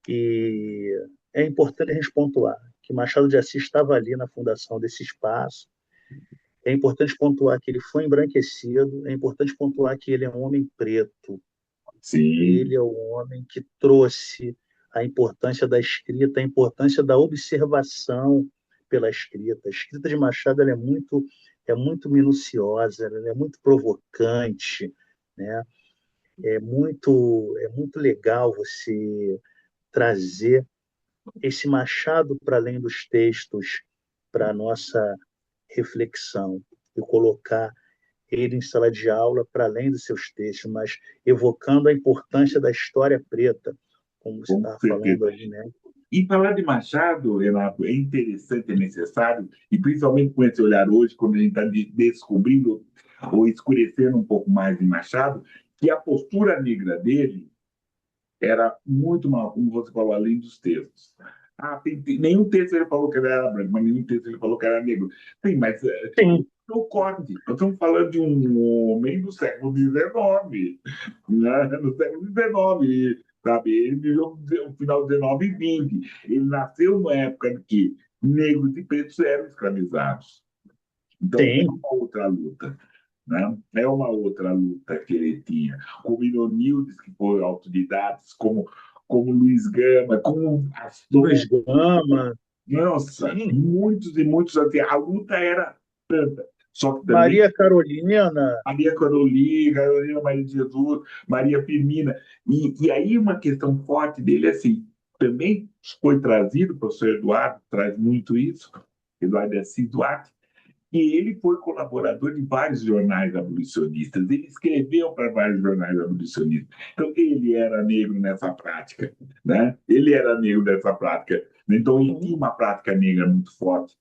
E é importante a gente pontuar que Machado de Assis estava ali na fundação desse espaço. É importante pontuar que ele foi embranquecido, é importante pontuar que ele é um homem preto. Sim. Ele é o homem que trouxe a importância da escrita, a importância da observação pela escrita. A escrita de Machado ela é muito minuciosa, ela é muito provocante, né? É muito legal você trazer esse Machado para além dos textos, para a nossa reflexão e colocar ele em sala de aula, para além dos seus textos, mas evocando a importância da história preta, como você com estava falando certeza. aí, né? E falar de Machado, Renato, é interessante, é necessário, e principalmente com esse olhar hoje, quando a gente está descobrindo ou escurecendo um pouco mais de Machado, que a postura negra dele era muito mal, como você falou, além dos textos. Nenhum texto ele falou que ele era branco, mas nenhum texto ele falou que era negro. Sim, mas Sim, o corte. Nós estamos falando de um homem do século XIX, né? No século XIX, sabe? Ele viveu o final do XIX e XX. Ele nasceu numa época em que negros e pretos eram escravizados. Então, é sim. uma outra luta. Né? É uma outra luta que ele tinha. Como Ironildes, que foram autodidatos, como Luiz Gama, como Astor. Luiz Gama, Nossa, sim. muitos e muitos. Assim, a luta era tanta. Só que também Maria Carolina, Maria Carolina, Carolina Maria de Jesus, Maria Firmina. E aí uma questão forte dele é assim, também foi trazido, o professor Eduardo traz muito isso, Eduardo Assis Duarte, e ele foi colaborador de vários jornais abolicionistas. Ele escreveu para vários jornais abolicionistas. Então, ele era negro nessa prática. Né? Ele era negro nessa prática. Então, ele tinha sim. uma prática negra muito forte.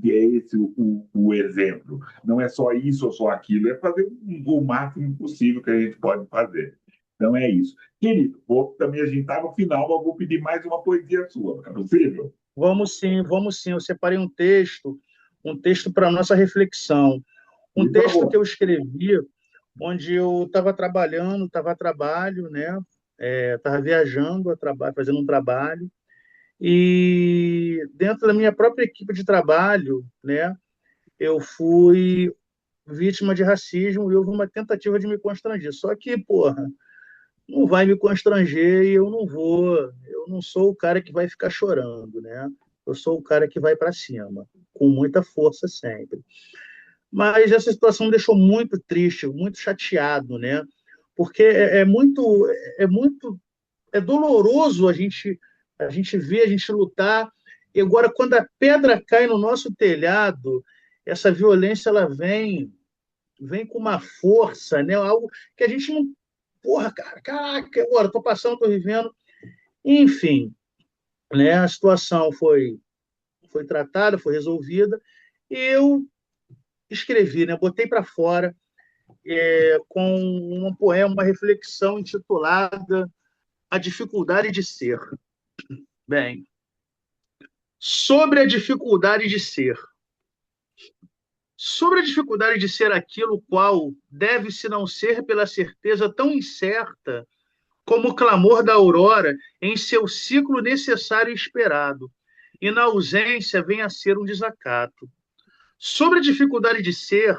E é esse o exemplo. Não é só isso ou só aquilo, é fazer o máximo possível que a gente pode fazer. Então, é isso. Querido, também a gente está no final, mas vou pedir mais uma poesia sua. É possível? Vamos sim, vamos sim. Eu separei um texto para nossa reflexão. Um Por texto que favor. eu escrevi onde eu estava trabalhando, estava a trabalho, né? Estava viajando a trabalho, fazendo um trabalho, e dentro da minha própria equipe de trabalho, né? Eu fui vítima de racismo e houve uma tentativa de me constranger. Só que, porra, não vai me constranger e eu não vou, eu não sou o cara que vai ficar chorando, né? Eu sou o cara que vai para cima, com muita força sempre. Mas essa situação me deixou muito triste, muito chateado, né? Porque é muito, é doloroso a gente ver, a gente lutar. E agora, quando a pedra cai no nosso telhado, essa violência ela vem com uma força, né? Algo que a gente não. Porra, cara, caraca, agora estou passando, estou vivendo. Enfim, né? A situação foi tratada, foi resolvida, e eu escrevi, né? Botei para fora com um poema, uma reflexão intitulada A Dificuldade de Ser. Bem, sobre a dificuldade de ser. Sobre a dificuldade de ser aquilo qual deve-se não ser pela certeza tão incerta como o clamor da aurora em seu ciclo necessário e esperado, e na ausência vem a ser um desacato. Sobre a dificuldade de ser,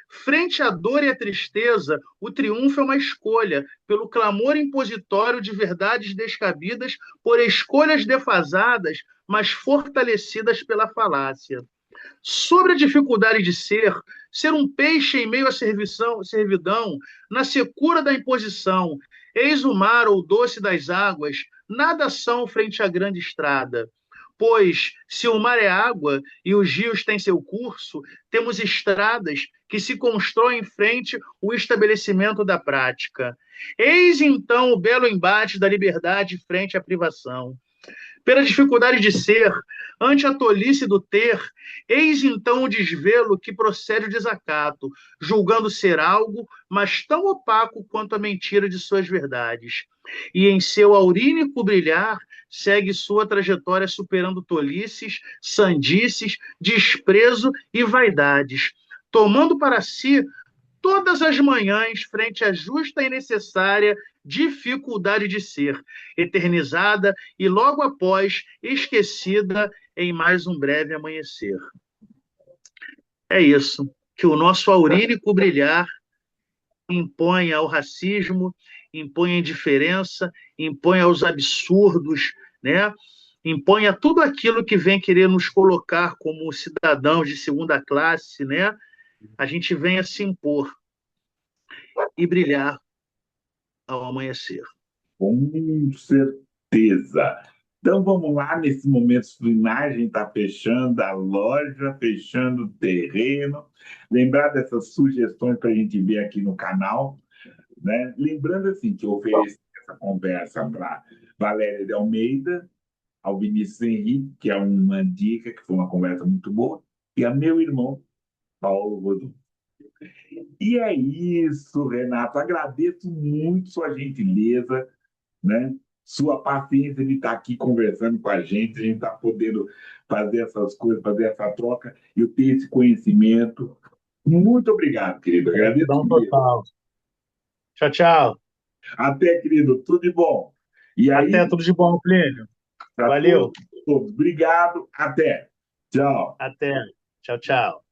frente à dor e à tristeza, o triunfo é uma escolha, pelo clamor impositório de verdades descabidas por escolhas defasadas, mas fortalecidas pela falácia. Sobre a dificuldade de ser um peixe em meio à servidão, na secura da imposição, eis o mar ou doce das águas, nada são frente à grande estrada. Pois, se o mar é água e os rios têm seu curso, temos estradas que se constroem frente o estabelecimento da prática. Eis então o belo embate da liberdade frente à privação pela dificuldade de ser, ante a tolice do ter, eis então o desvelo que procede o desacato, julgando ser algo, mas tão opaco quanto a mentira de suas verdades. E em seu aurínico brilhar, segue sua trajetória superando tolices, sandices, desprezo e vaidades, tomando para si todas as manhãs frente à justa e necessária dificuldade de ser, eternizada e logo após esquecida em mais um breve amanhecer. É isso. Que o nosso aurínico brilhar impõe ao racismo, impõe a indiferença, impõe aos absurdos, né? Impõe a tudo aquilo que vem querer nos colocar como cidadãos de segunda classe, né? A gente venha se impor e brilhar ao amanhecer. Com certeza. Então vamos lá, nesse momento final, a gente está fechando a loja, fechando o terreno. Lembrar dessas sugestões para a gente ver aqui no canal, né? Lembrando assim que eu ofereci essa conversa para Valéria de Almeida, ao Vinícius Henrique, que é uma dica, que foi uma conversa muito boa, e a meu irmão, Paulo Rodolfo. E é isso, Renato. Agradeço muito sua gentileza, né? Sua paciência de estar aqui conversando com a gente está podendo fazer essas coisas, fazer essa troca, eu ter esse conhecimento. Muito obrigado, querido. Agradeço Gratidão mesmo. total. Tchau, tchau. Até, querido. Tudo de bom. E Até, aí, tudo de bom, Plínio. para todos, Valeu. todos, obrigado. Até. Tchau. Até. Tchau, tchau.